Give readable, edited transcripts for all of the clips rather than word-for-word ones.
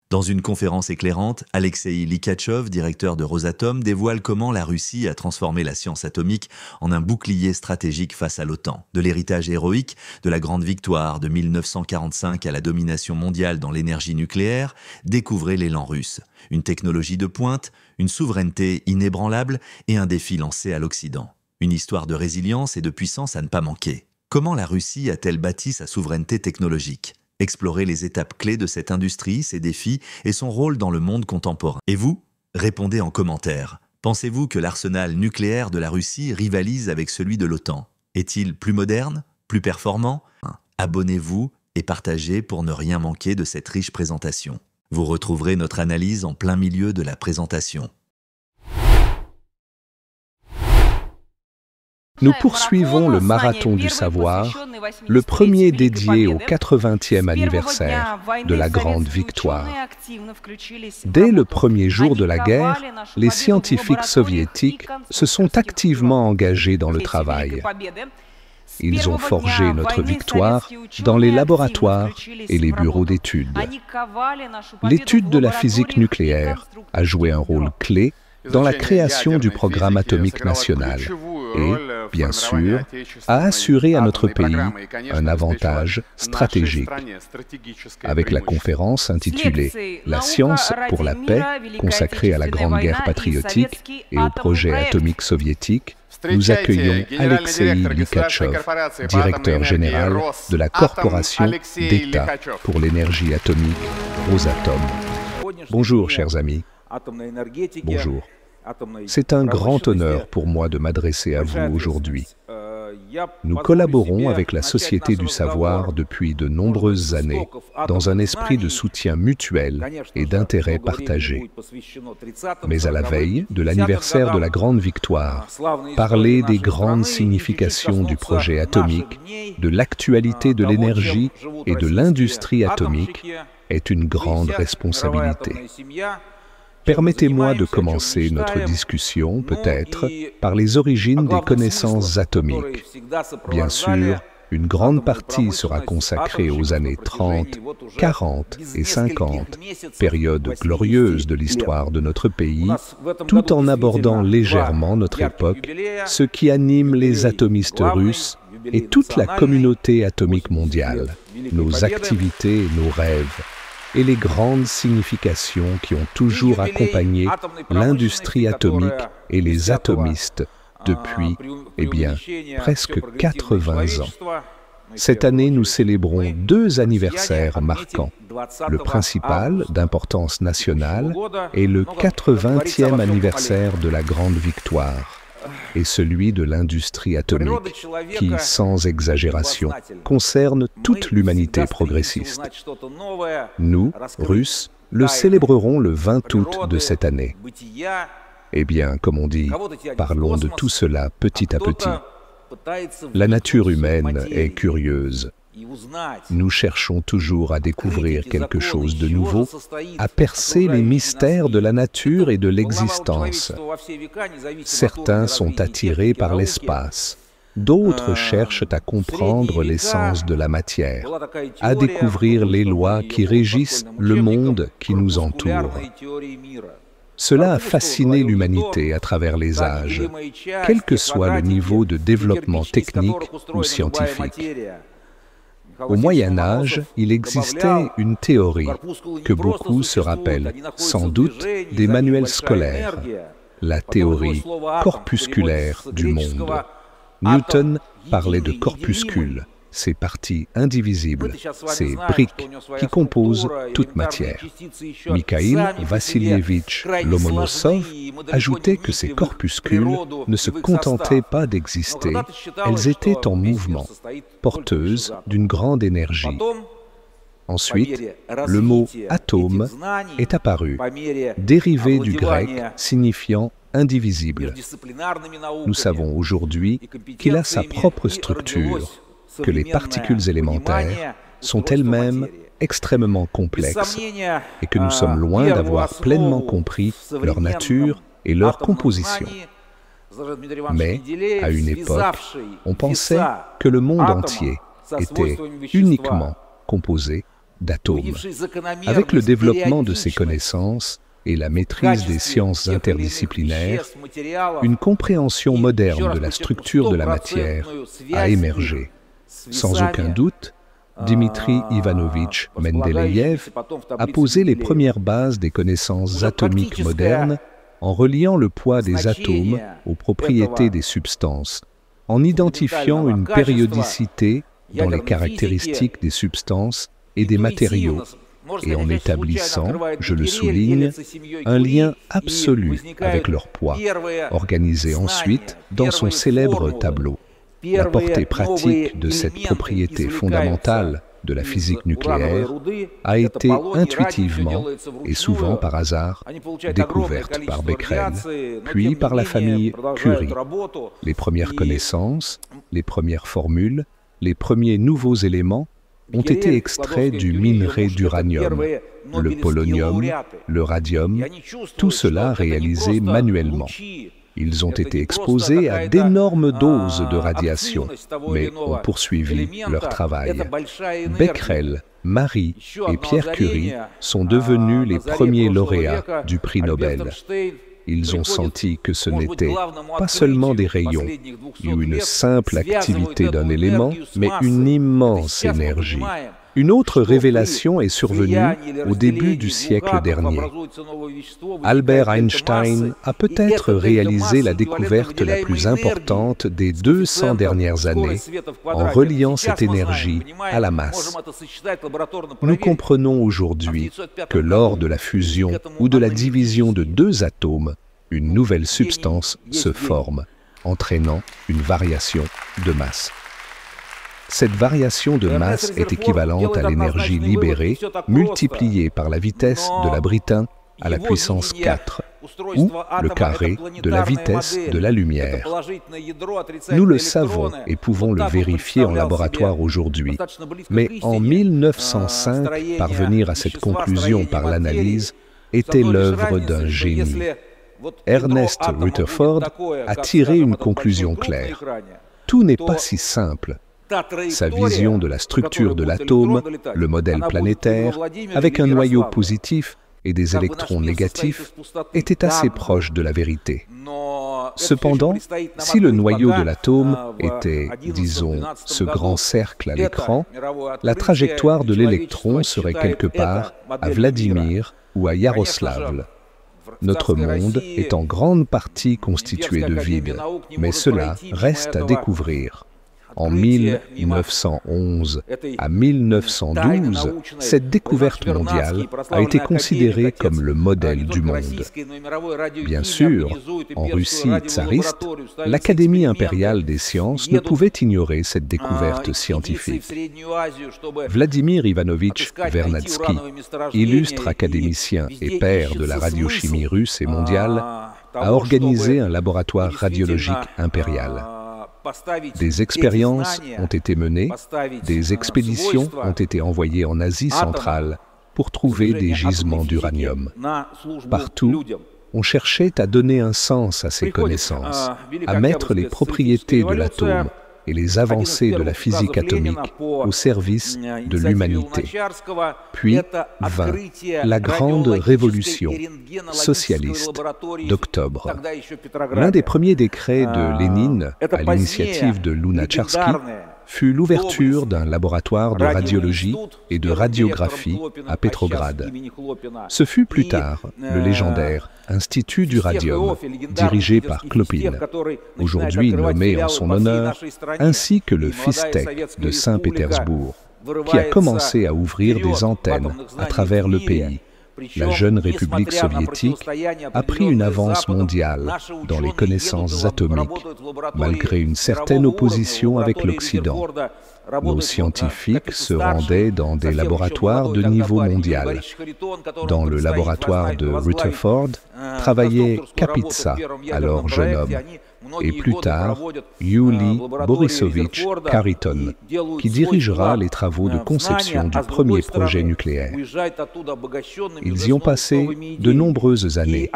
Dans une conférence éclairante, Alexei Likhatchov, directeur de Rosatom, dévoile comment la Russie a transformé la science atomique en un bouclier stratégique face à l'OTAN. De l'héritage héroïque, de la grande victoire de 1945 à la domination mondiale dans l'énergie nucléaire, découvrez l'élan russe. Une technologie de pointe, une souveraineté inébranlable et un défi lancé à l'Occident. Une histoire de résilience et de puissance à ne pas manquer. Comment la Russie a-t-elle bâti sa souveraineté technologique ? Explorez les étapes clés de cette industrie, ses défis et son rôle dans le monde contemporain. Et vous ? Répondez en commentaire. Pensez-vous que l'arsenal nucléaire de la Russie rivalise avec celui de l'OTAN ? Est-il plus moderne ? Plus performant ? Abonnez-vous et partagez pour ne rien manquer de cette riche présentation. Vous retrouverez notre analyse en plein milieu de la présentation. Nous poursuivons le marathon du savoir, le premier dédié au 80e anniversaire de la Grande Victoire. Dès le premier jour de la guerre, les scientifiques soviétiques se sont activement engagés dans le travail. Ils ont forgé notre victoire dans les laboratoires et les bureaux d'études. L'étude de la physique nucléaire a joué un rôle clé dans la création du programme atomique national et, bien sûr, a assuré à notre pays un avantage stratégique. Avec la conférence intitulée « La science pour la paix » consacrée à la Grande Guerre patriotique et au projet atomique soviétique, nous accueillons Alexei Likhatchov, directeur général de la Corporation d'État pour l'énergie atomique Rosatom. Bonjour, chers amis. Bonjour. C'est un grand honneur pour moi de m'adresser à vous aujourd'hui. Nous collaborons avec la Société du Savoir depuis de nombreuses années, dans un esprit de soutien mutuel et d'intérêt partagé. Mais à la veille de l'anniversaire de la Grande Victoire, parler des grandes significations du projet atomique, de l'actualité de l'énergie et de l'industrie atomique est une grande responsabilité. Permettez-moi de commencer notre discussion, peut-être, par les origines des connaissances atomiques. Bien sûr, une grande partie sera consacrée aux années 30, 40 et 50, période glorieuse de l'histoire de notre pays, tout en abordant légèrement notre époque, ce qui anime les atomistes russes et toute la communauté atomique mondiale, nos activités et nos rêves, et les grandes significations qui ont toujours accompagné l'industrie atomique et les atomistes depuis, presque 80 ans. Cette année, nous célébrons 2 anniversaires marquants. Le principal, d'importance nationale, est le 80e anniversaire de la Grande Victoire, et celui de l'industrie atomique, qui, sans exagération, concerne toute l'humanité progressiste. Nous, Russes, le célébrerons le 20 août de cette année. Eh bien, comme on dit, parlons de tout cela petit à petit. La nature humaine est curieuse. Nous cherchons toujours à découvrir quelque chose de nouveau, à percer les mystères de la nature et de l'existence. Certains sont attirés par l'espace, d'autres cherchent à comprendre l'essence de la matière, à découvrir les lois qui régissent le monde qui nous entoure. Cela a fasciné l'humanité à travers les âges, quel que soit le niveau de développement technique ou scientifique. Au Moyen Âge, il existait une théorie que beaucoup se rappellent sans doute des manuels scolaires, la théorie corpusculaire du monde. Newton parlait de corpuscules, ces parties indivisibles, ces briques qui composent toute matière. Mikhaïl Vassilievitch Lomonossov ajoutait que ces corpuscules ne se contentaient pas d'exister, elles étaient en mouvement, porteuses d'une grande énergie. Ensuite, le mot « atome » est apparu, dérivé du grec signifiant indivisible. Nous savons aujourd'hui qu'il a sa propre structure, que les particules élémentaires sont elles-mêmes extrêmement complexes et que nous sommes loin d'avoir pleinement compris leur nature et leur composition. Mais, à une époque, on pensait que le monde entier était uniquement composé d'atomes. Avec le développement de ces connaissances et la maîtrise des sciences interdisciplinaires, une compréhension moderne de la structure de la matière a émergé. Sans aucun doute, Dmitri Ivanovitch Mendeleïev a posé les premières bases des connaissances atomiques modernes en reliant le poids des atomes aux propriétés des substances, en identifiant une périodicité dans les caractéristiques des substances et des matériaux, et en établissant, je le souligne, un lien absolu avec leur poids, organisé ensuite dans son célèbre tableau. La portée pratique de cette propriété fondamentale de la physique nucléaire a été intuitivement et souvent par hasard découverte par Becquerel, puis par la famille Curie. Les premières connaissances, les premières formules, les premiers nouveaux éléments ont été extraits du minerai d'uranium, le polonium, le radium, tout cela réalisé manuellement. Ils ont été exposés à d'énormes doses de radiation, mais ont poursuivi leur travail. Becquerel, Marie et Pierre Curie sont devenus les premiers lauréats du prix Nobel. Ils ont senti que ce n'était pas seulement des rayons ou une simple activité d'un élément, mais une immense énergie. Une autre révélation est survenue au début du siècle dernier. Albert Einstein a peut-être réalisé la découverte la plus importante des 200 dernières années en reliant cette énergie à la masse. Nous comprenons aujourd'hui que lors de la fusion ou de la division de deux atomes, une nouvelle substance se forme, entraînant une variation de masse. Cette variation de masse est équivalente à l'énergie libérée multipliée par la vitesse de la Britun à la puissance 4, ou le carré de la vitesse de la lumière. Nous le savons et pouvons le vérifier en laboratoire aujourd'hui, mais en 1905, parvenir à cette conclusion par l'analyse était l'œuvre d'un génie. Ernest Rutherford a tiré une conclusion claire. Tout n'est pas si simple. Sa vision de la structure de l'atome, le modèle planétaire, avec un noyau positif et des électrons négatifs, était assez proche de la vérité. Cependant, si le noyau de l'atome était, disons, ce grand cercle à l'écran, la trajectoire de l'électron serait quelque part à Vladimir ou à Yaroslavl. Notre monde est en grande partie constitué de vide, mais cela reste à découvrir. En 1911 à 1912, cette découverte mondiale a été considérée comme le modèle du monde. Bien sûr, en Russie tsariste, l'Académie impériale des sciences ne pouvait ignorer cette découverte scientifique. Vladimir Ivanovitch Vernadsky, illustre académicien et père de la radiochimie russe et mondiale, a organisé un laboratoire radiologique impérial. Des expériences ont été menées, des expéditions ont été envoyées en Asie centrale pour trouver des gisements d'uranium. Partout, on cherchait à donner un sens à ces connaissances, à mettre les propriétés de l'atome et les avancées de la physique atomique au service de l'humanité. Puis vint la grande révolution socialiste d'octobre. L'un des premiers décrets de Lénine, à l'initiative de Lunacharsky, fut l'ouverture d'un laboratoire de radiologie et de radiographie à Petrograd. Ce fut plus tard le légendaire Institut du Radium, dirigé par Klopin, aujourd'hui nommé en son honneur, ainsi que le FISTEC de Saint-Pétersbourg, qui a commencé à ouvrir des antennes à travers le pays. La jeune République soviétique a pris une avance mondiale dans les connaissances atomiques, malgré une certaine opposition avec l'Occident. Nos scientifiques se rendaient dans des laboratoires de niveau mondial. Dans le laboratoire de Rutherford travaillait Kapitsa, alors jeune homme, et plus tard Yuli Borisovitch Khariton, qui dirigera les travaux de conception du premier projet nucléaire. Ils y ont passé de nombreuses années,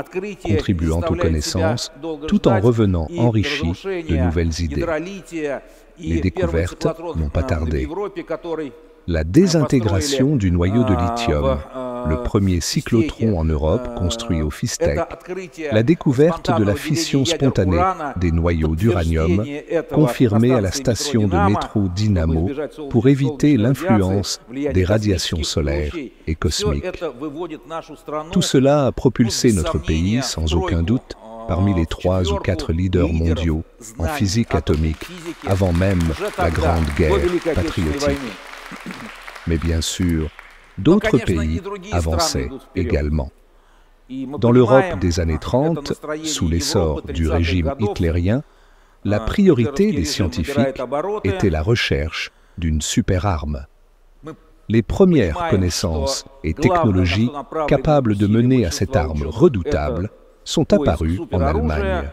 contribuant aux connaissances, tout en revenant enrichis de nouvelles idées. Les découvertes n'ont pas tardé. la désintégration du noyau de lithium, le premier cyclotron en Europe construit au FISTEC, la découverte de la fission spontanée des noyaux d'uranium, confirmée à la station de métro Dynamo pour éviter l'influence des radiations solaires et cosmiques. Tout cela a propulsé notre pays, sans aucun doute, parmi les 3 ou 4 leaders mondiaux en physique atomique, avant même la Grande Guerre patriotique. Mais bien sûr, d'autres pays avançaient également. Dans l'Europe des années 30, sous l'essor du régime hitlérien, la priorité des scientifiques était la recherche d'une superarme. Les premières connaissances et technologies capables de mener à cette arme redoutable sont apparues en Allemagne.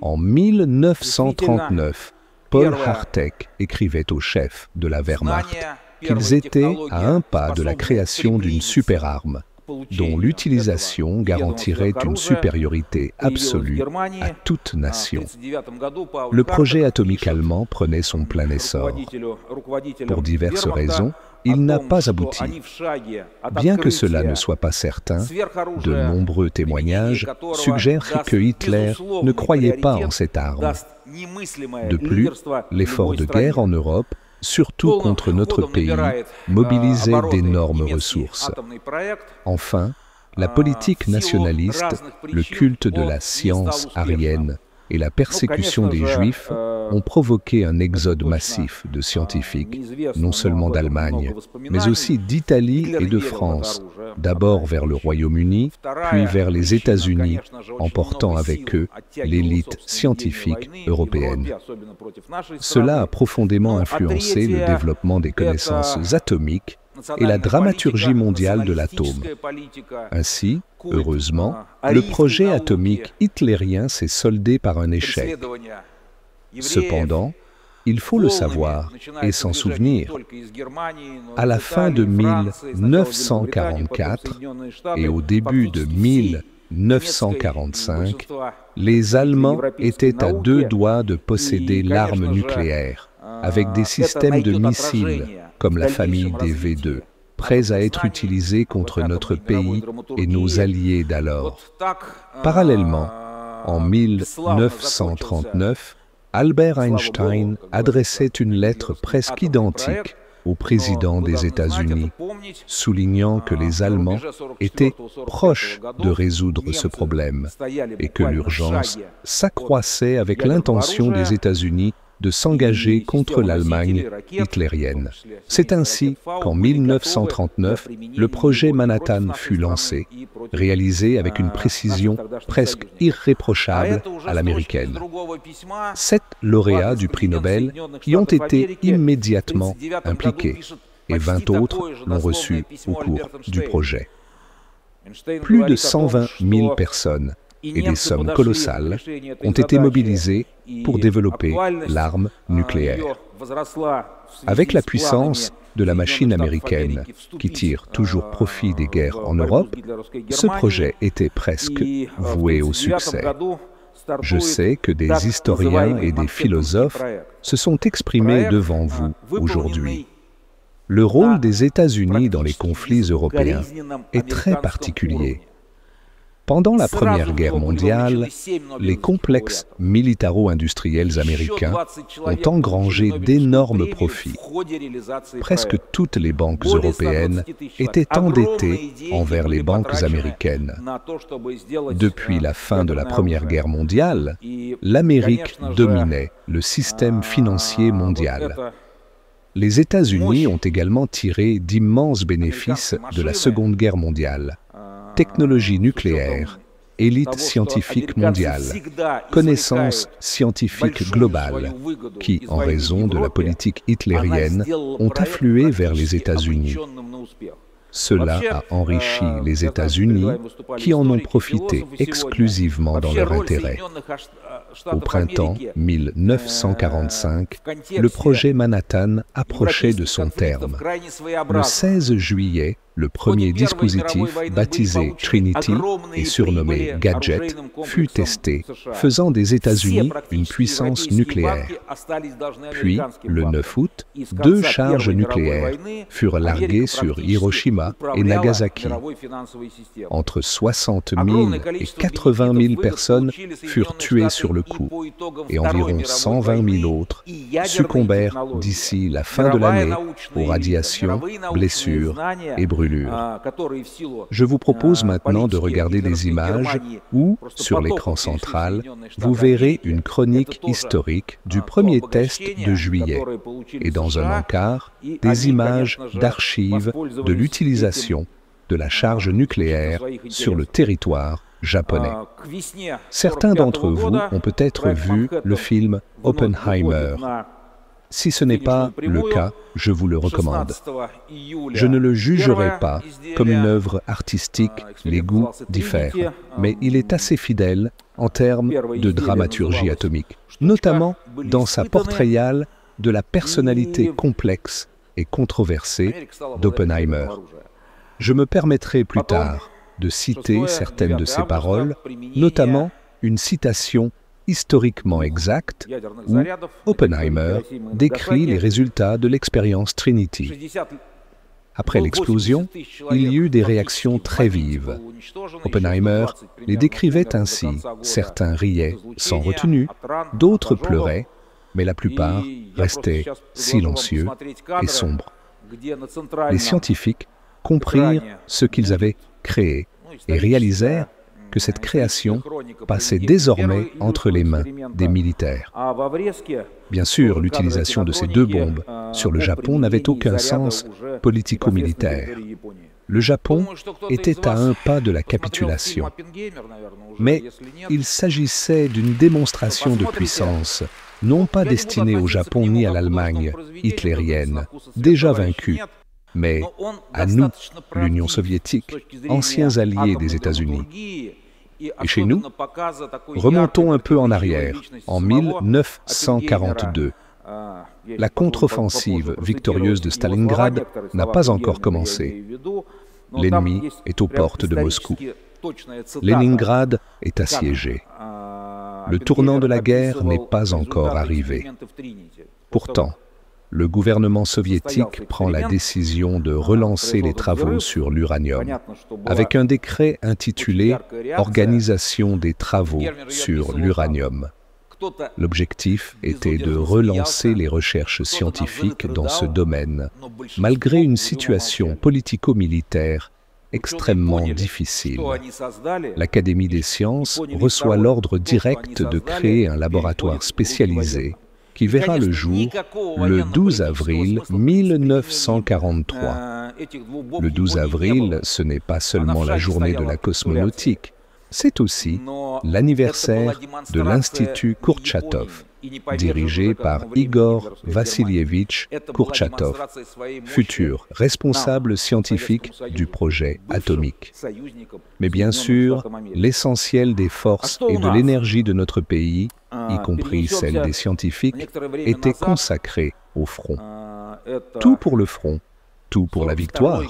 En 1939, Paul Hartek écrivait au chef de la Wehrmacht qu'ils étaient à un pas de la création d'une superarme, dont l'utilisation garantirait une supériorité absolue à toute nation. Le projet atomique allemand prenait son plein essor. Pour diverses raisons, il n'a pas abouti. Bien que cela ne soit pas certain, de nombreux témoignages suggèrent que Hitler ne croyait pas en cette arme. De plus, l'effort de guerre en Europe, surtout contre notre pays, mobilisait d'énormes ressources. Enfin, la politique nationaliste, le culte de la science aryenne et la persécution des Juifs ont provoqué un exode massif de scientifiques, non seulement d'Allemagne, mais aussi d'Italie et de France, d'abord vers le Royaume-Uni, puis vers les États-Unis, emportant avec eux l'élite scientifique européenne. Cela a profondément influencé le développement des connaissances atomiques et la dramaturgie mondiale de l'atome. Ainsi, heureusement, le projet atomique hitlérien s'est soldé par un échec. Cependant, il faut le savoir et s'en souvenir. À la fin de 1944 et au début de 1945, les Allemands étaient à 2 doigts de posséder l'arme nucléaire, avec des systèmes de missiles, comme la famille des V2, prêts à être utilisés contre notre pays et nos alliés d'alors. Parallèlement, en 1939, Albert Einstein adressait une lettre presque identique au président des États-Unis, soulignant que les Allemands étaient proches de résoudre ce problème et que l'urgence s'accroissait avec l'intention des États-Unis de s'engager contre l'Allemagne hitlérienne. C'est ainsi qu'en 1939, le projet Manhattan fut lancé, réalisé avec une précision presque irréprochable à l'américaine. 7 lauréats du prix Nobel y ont été immédiatement impliqués et 20 autres l'ont reçu au cours du projet. Plus de 120 000 personnes et des sommes colossales ont été mobilisées pour développer l'arme nucléaire. Avec la puissance de la machine américaine qui tire toujours profit des guerres en Europe, ce projet était presque voué au succès. Je sais que des historiens et des philosophes se sont exprimés devant vous aujourd'hui. Le rôle des États-Unis dans les conflits européens est très particulier. Pendant la Première Guerre mondiale, les complexes militaro-industriels américains ont engrangé d'énormes profits. Presque toutes les banques européennes étaient endettées envers les banques américaines. Depuis la fin de la Première Guerre mondiale, l'Amérique dominait le système financier mondial. Les États-Unis ont également tiré d'immenses bénéfices de la Seconde Guerre mondiale. Technologie nucléaire, élite scientifique mondiale, connaissance scientifique globale, qui, en raison de la politique hitlérienne, ont afflué vers les États-Unis. Cela a enrichi les États-Unis, qui en ont profité exclusivement dans leur intérêt. Au printemps 1945, le projet Manhattan approchait de son terme. Le 16 juillet, Le premier dispositif, baptisé Trinity et surnommé Gadget, fut testé, faisant des États-Unis une puissance nucléaire. Puis, le 9 août, 2 charges nucléaires furent larguées sur Hiroshima et Nagasaki. Entre 60 000 et 80 000 personnes furent tuées sur le coup, et environ 120 000 autres succombèrent d'ici la fin de l'année aux radiations, blessures et brûlures. Je vous propose maintenant de regarder des images où, sur l'écran central, vous verrez une chronique historique du premier test de juillet et dans un encart, des images d'archives de l'utilisation de la charge nucléaire sur le territoire japonais. Certains d'entre vous ont peut-être vu le film Oppenheimer. Si ce n'est pas le cas, je vous le recommande. Je ne le jugerai pas comme une œuvre artistique, les goûts diffèrent, mais il est assez fidèle en termes de dramaturgie atomique, notamment dans sa portrayale de la personnalité complexe et controversée d'Oppenheimer. Je me permettrai plus tard de citer certaines de ses paroles, notamment une citation historiquement exacte où Oppenheimer décrit les résultats de l'expérience Trinity. Après l'explosion, il y eut des réactions très vives. Oppenheimer les décrivait ainsi. Certains riaient sans retenue, d'autres pleuraient, mais la plupart restaient silencieux et sombres. Les scientifiques comprirent ce qu'ils avaient créé et réalisèrent que cette création passait désormais entre les mains des militaires. Bien sûr, l'utilisation de ces 2 bombes sur le Japon n'avait aucun sens politico-militaire. Le Japon était à un pas de la capitulation. Mais il s'agissait d'une démonstration de puissance, non pas destinée au Japon ni à l'Allemagne hitlérienne, déjà vaincue, mais à nous, l'Union soviétique, anciens alliés des États-Unis. Et chez nous, remontons un peu en arrière, en 1942. La contre-offensive victorieuse de Stalingrad n'a pas encore commencé. L'ennemi est aux portes de Moscou. Leningrad est assiégé. Le tournant de la guerre n'est pas encore arrivé. Pourtant, le gouvernement soviétique prend la décision de relancer les travaux sur l'uranium, avec un décret intitulé « Organisation des travaux sur l'uranium ». L'objectif était de relancer les recherches scientifiques dans ce domaine, malgré une situation politico-militaire extrêmement difficile. L'Académie des sciences reçoit l'ordre direct de créer un laboratoire spécialisé qui verra le jour le 12 avril 1943. Le 12 avril, ce n'est pas seulement la journée de la cosmonautique, c'est aussi l'anniversaire de l'Institut Kourtchatov, dirigé par Igor Vassilievitch Kourtchatov, futur responsable scientifique du projet atomique. Mais bien sûr, l'essentiel des forces et de l'énergie de notre pays, y compris celle des scientifiques, était consacré au front. Tout pour le front, tout pour la victoire.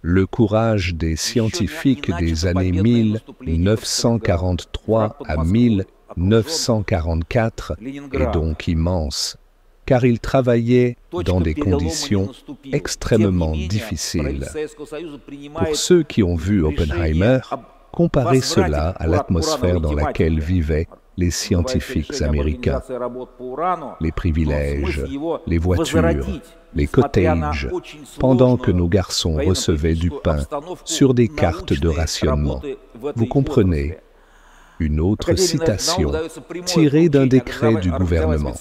Le courage des scientifiques des années 1943 à 1944 est donc immense, car ils travaillaient dans des conditions extrêmement difficiles. Pour ceux qui ont vu Oppenheimer, comparez cela à l'atmosphère dans laquelle vivaient les scientifiques américains. Les privilèges, les voitures, les cottages, pendant que nos garçons recevaient du pain sur des cartes de rationnement. Vous comprenez? Une autre citation tirée d'un décret du gouvernement.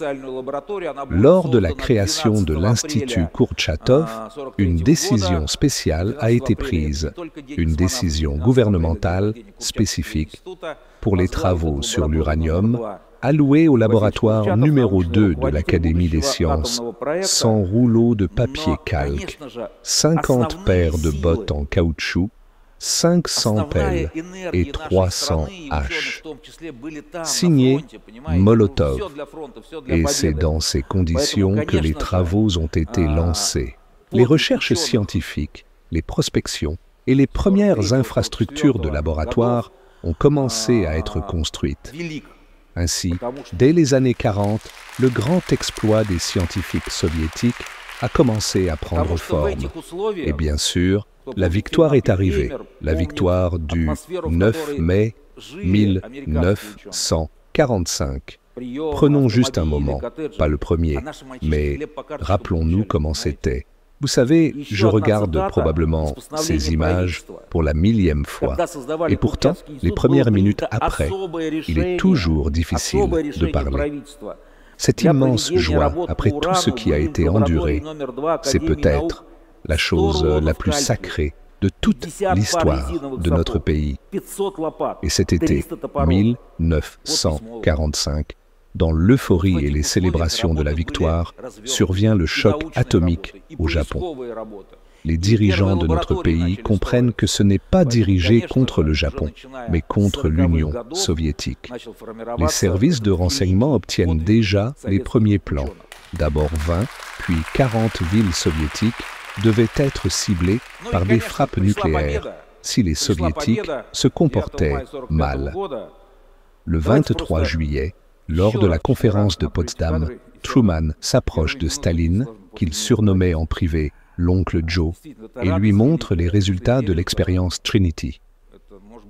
Lors de la création de l'Institut Kourtchatov, une décision spéciale a été prise, une décision gouvernementale spécifique pour les travaux sur l'uranium, alloués au laboratoire numéro 2 de l'Académie des sciences, 100 rouleaux de papier calque, 50 paires de bottes en caoutchouc, 500 pelles et 300 haches. Signé Molotov. Et c'est dans ces conditions que les travaux ont été lancés. Les recherches scientifiques les prospections et les premières infrastructures de laboratoire ont commencé à être construites. Ainsi, dès les années 40, le grand exploit des scientifiques soviétiques a commencé à prendre forme. Et bien sûr, la victoire est arrivée, la victoire du 9 mai 1945. Prenons juste un moment, pas le premier, mais rappelons-nous comment c'était. Vous savez, je regarde probablement ces images pour la 1000e fois. Et pourtant, les premières minutes après, il est toujours difficile de parler. Cette immense joie, après tout ce qui a été enduré, c'est peut-être la chose la plus sacrée de toute l'histoire de notre pays. Et cet été 1945, dans l'euphorie et les célébrations de la victoire, survient le choc atomique au Japon. Les dirigeants de notre pays comprennent que ce n'est pas dirigé contre le Japon, mais contre l'Union soviétique. Les services de renseignement obtiennent déjà les premiers plans. D'abord 20, puis 40 villes soviétiques devaient être ciblées par des frappes nucléaires si les soviétiques se comportaient mal. Le 23 juillet, lors de la conférence de Potsdam, Truman s'approche de Staline, qu'il surnommait en privé l'oncle Joe, et lui montre les résultats de l'expérience Trinity.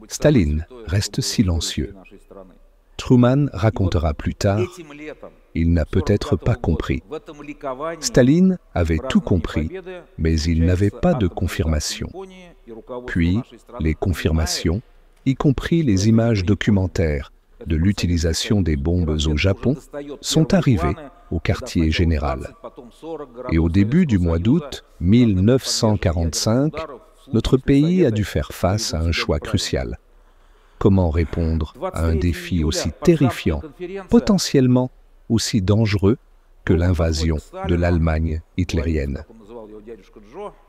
Staline reste silencieux. Truman racontera plus tard, il n'a peut-être pas compris. Staline avait tout compris, mais il n'avait pas de confirmation. Puis, les confirmations, y compris les images documentaires de l'utilisation des bombes au Japon, sont arrivées au quartier général. Et au début du mois d'août 1945, notre pays a dû faire face à un choix crucial. Comment répondre à un défi aussi terrifiant, potentiellement aussi dangereux que l'invasion de l'Allemagne hitlérienne?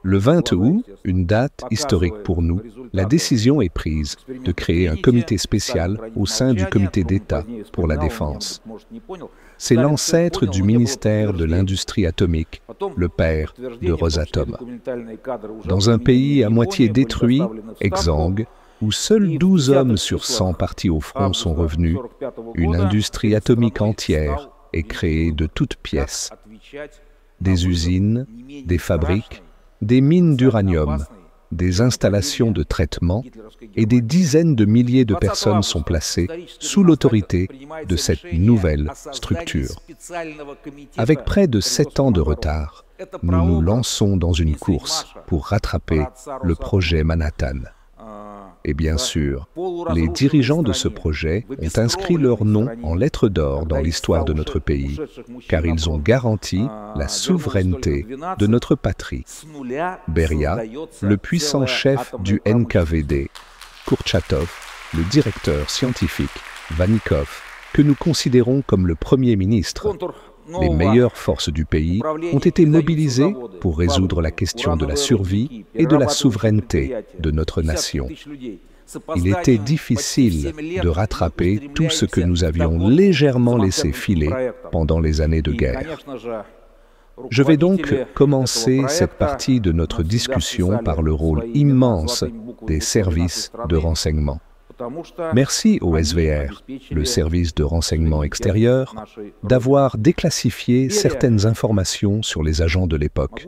Le 20 août, une date historique pour nous, la décision est prise de créer un comité spécial au sein du comité d'État pour la défense. C'est l'ancêtre du ministère de l'Industrie atomique, le père de Rosatom. Dans un pays à moitié détruit, exsangue, où seuls 12 hommes sur 100 partis au front sont revenus, une industrie atomique entière est créée de toutes pièces. Des usines, des fabriques, des mines d'uranium, des installations de traitement et des dizaines de milliers de personnes sont placées sous l'autorité de cette nouvelle structure. Avec près de 7 ans de retard, nous nous lançons dans une course pour rattraper le projet Manhattan. Et bien sûr, les dirigeants de ce projet ont inscrit leur nom en lettres d'or dans l'histoire de notre pays, car ils ont garanti la souveraineté de notre patrie. Beria, le puissant chef du NKVD, Kurchatov, le directeur scientifique, Vanikov, que nous considérons comme le Premier ministre. Les meilleures forces du pays ont été mobilisées pour résoudre la question de la survie et de la souveraineté de notre nation. Il était difficile de rattraper tout ce que nous avions légèrement laissé filer pendant les années de guerre. Je vais donc commencer cette partie de notre discussion par le rôle immense des services de renseignement. Merci au SVR, le service de renseignement extérieur, d'avoir déclassifié certaines informations sur les agents de l'époque.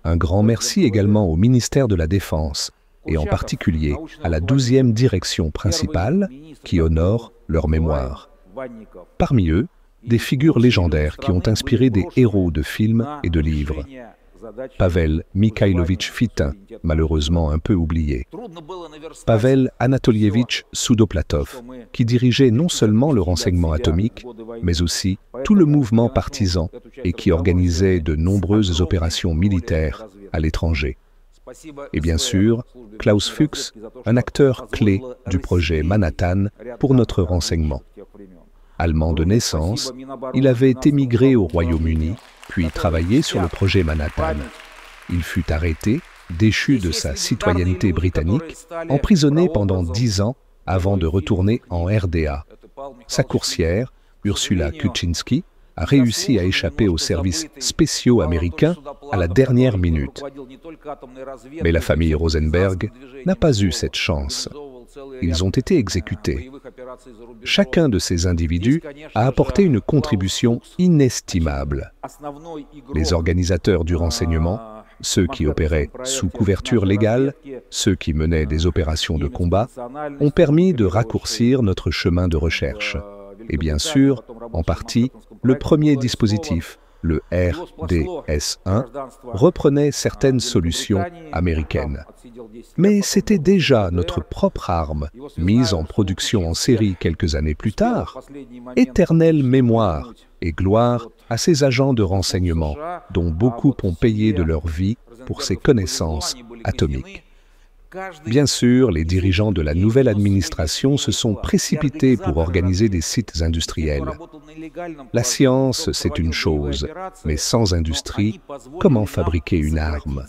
Un grand merci également au ministère de la Défense, et en particulier à la 12e direction principale, qui honore leur mémoire. Parmi eux, des figures légendaires qui ont inspiré des héros de films et de livres. Pavel Mikhailovitch Fitin, malheureusement un peu oublié. Pavel Anatolievitch Soudoplatov, qui dirigeait non seulement le renseignement atomique, mais aussi tout le mouvement partisan et qui organisait de nombreuses opérations militaires à l'étranger. Et bien sûr, Klaus Fuchs, un acteur clé du projet Manhattan pour notre renseignement. Allemand de naissance, il avait émigré au Royaume-Uni, puis travaillé sur le projet Manhattan. Il fut arrêté, déchu de sa citoyenneté britannique, emprisonné pendant 10 ans avant de retourner en RDA. Sa coursière, Ursula Kuczynski, a réussi à échapper aux services spéciaux américains à la dernière minute. Mais la famille Rosenberg n'a pas eu cette chance. Ils ont été exécutés. Chacun de ces individus a apporté une contribution inestimable. Les organisateurs du renseignement, ceux qui opéraient sous couverture légale, ceux qui menaient des opérations de combat, ont permis de raccourcir notre chemin de recherche. Et bien sûr, en partie, le premier dispositif, le RDS-1, reprenait certaines solutions américaines. Mais c'était déjà notre propre arme, mise en production en série quelques années plus tard. Éternelle mémoire et gloire à ces agents de renseignement, dont beaucoup ont payé de leur vie pour ces connaissances atomiques. Bien sûr, les dirigeants de la nouvelle administration se sont précipités pour organiser des sites industriels. La science, c'est une chose, mais sans industrie, comment fabriquer une arme?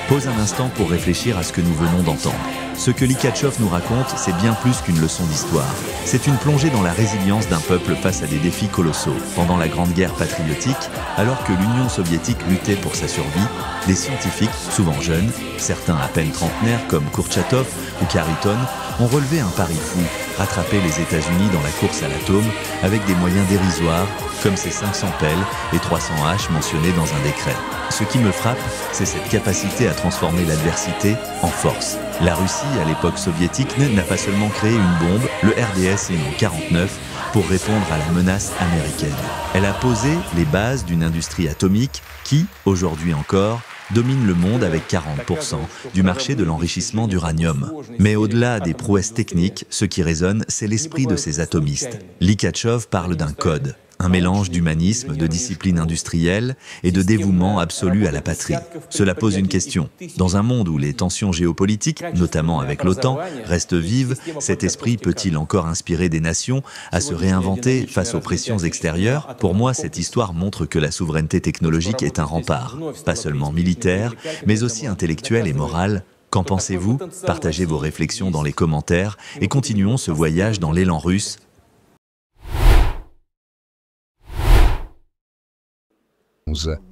Pose un instant pour réfléchir à ce que nous venons d'entendre. Ce que Likhatchov nous raconte, c'est bien plus qu'une leçon d'histoire. C'est une plongée dans la résilience d'un peuple face à des défis colossaux. Pendant la Grande Guerre patriotique, alors que l'Union soviétique luttait pour sa survie, des scientifiques, souvent jeunes, certains à peine trentenaires comme Kurchatov ou Khariton, ont relevé un pari fou, rattraper les États-Unis dans la course à l'atome avec des moyens dérisoires, comme ces 500 pelles et 300 haches mentionnés dans un décret. Ce qui me frappe, c'est cette capacité à transformer l'adversité en force. La Russie, à l'époque soviétique, n'a pas seulement créé une bombe, le RDS et en 1949, pour répondre à la menace américaine. Elle a posé les bases d'une industrie atomique qui, aujourd'hui encore, domine le monde avec 40% du marché de l'enrichissement d'uranium. Mais au-delà des prouesses techniques, ce qui résonne, c'est l'esprit de ces atomistes. Likhatchov parle d'un code, un mélange d'humanisme, de discipline industrielle et de dévouement absolu à la patrie. Cela pose une question. Dans un monde où les tensions géopolitiques, notamment avec l'OTAN, restent vives, cet esprit peut-il encore inspirer des nations à se réinventer face aux pressions extérieures? Pour moi, cette histoire montre que la souveraineté technologique est un rempart, pas seulement militaire, mais aussi intellectuel et moral. Qu'en pensez-vous? Partagez vos réflexions dans les commentaires et continuons ce voyage dans l'élan russe.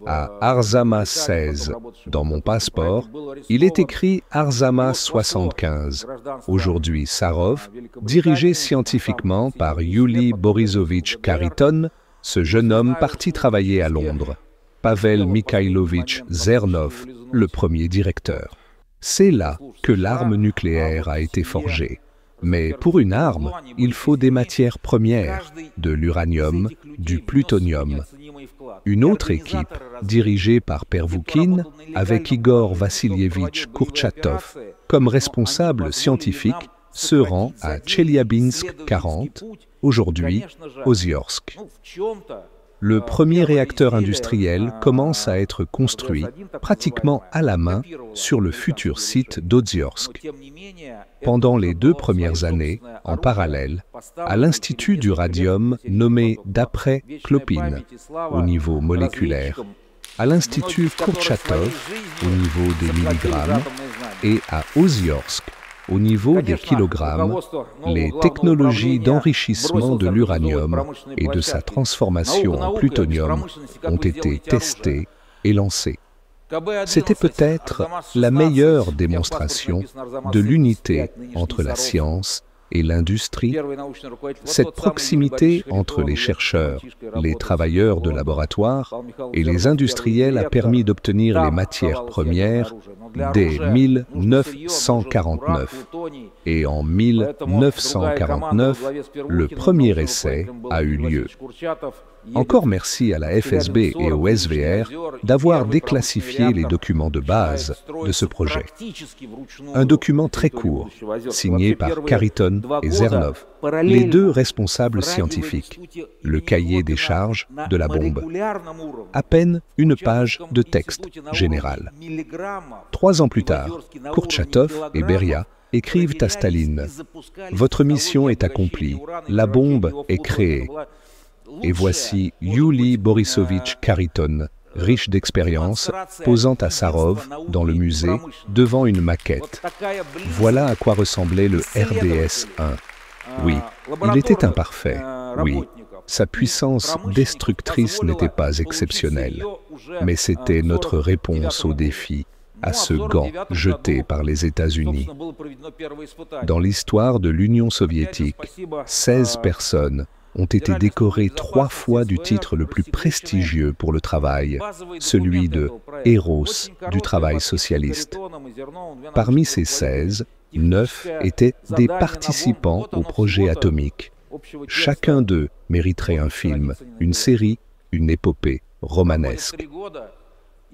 À Arzama 16. Dans mon passeport, il est écrit Arzama 75. Aujourd'hui Sarov, dirigé scientifiquement par Yuli Borisovitch Khariton, ce jeune homme parti travailler à Londres. Pavel Mikhailovitch Zernov, le premier directeur. C'est là que l'arme nucléaire a été forgée. Mais pour une arme, il faut des matières premières, de l'uranium, du plutonium. Une autre équipe, dirigée par Pervoukine, avec Igor Vassilievitch Kurchatov comme responsable scientifique, se rend à Tcheliabinsk 40, aujourd'hui Oziorsk. Le premier réacteur industriel commence à être construit pratiquement à la main sur le futur site d'Oziorsk. Pendant les 2 premières années, en parallèle, à l'Institut du radium nommé d'après Clopin, au niveau moléculaire, à l'Institut Kurchatov, au niveau des milligrammes, et à Oziorsk, au niveau des kilogrammes, les technologies d'enrichissement de l'uranium et de sa transformation en plutonium ont été testées et lancées. C'était peut-être la meilleure démonstration de l'unité entre la science et l'industrie. Cette proximité entre les chercheurs, les travailleurs de laboratoire et les industriels a permis d'obtenir les matières premières dès 1949. Et en 1949, le premier essai a eu lieu. Encore merci à la FSB et au SVR d'avoir déclassifié les documents de base de ce projet. Un document très court, signé par Khariton et Zernov, les 2 responsables scientifiques, le cahier des charges de la bombe. À peine une page de texte général. 3 ans plus tard, Kurchatov et Beria écrivent à Staline « Votre mission est accomplie, la bombe est créée. » Et voici Yuli Borisovitch Khariton, riche d'expérience, posant à Sarov, dans le musée, devant une maquette. Voilà à quoi ressemblait le RDS-1. Oui, il était imparfait, oui. Sa puissance destructrice n'était pas exceptionnelle, mais c'était notre réponse au défi, à ce gant jeté par les États-Unis. Dans l'histoire de l'Union soviétique, 16 personnes ont été décorées 3 fois du titre le plus prestigieux pour le travail, celui de héros du travail socialiste. Parmi ces 16, 9 étaient des participants au projet atomique. Chacun d'eux mériterait un film, une série, une épopée romanesque.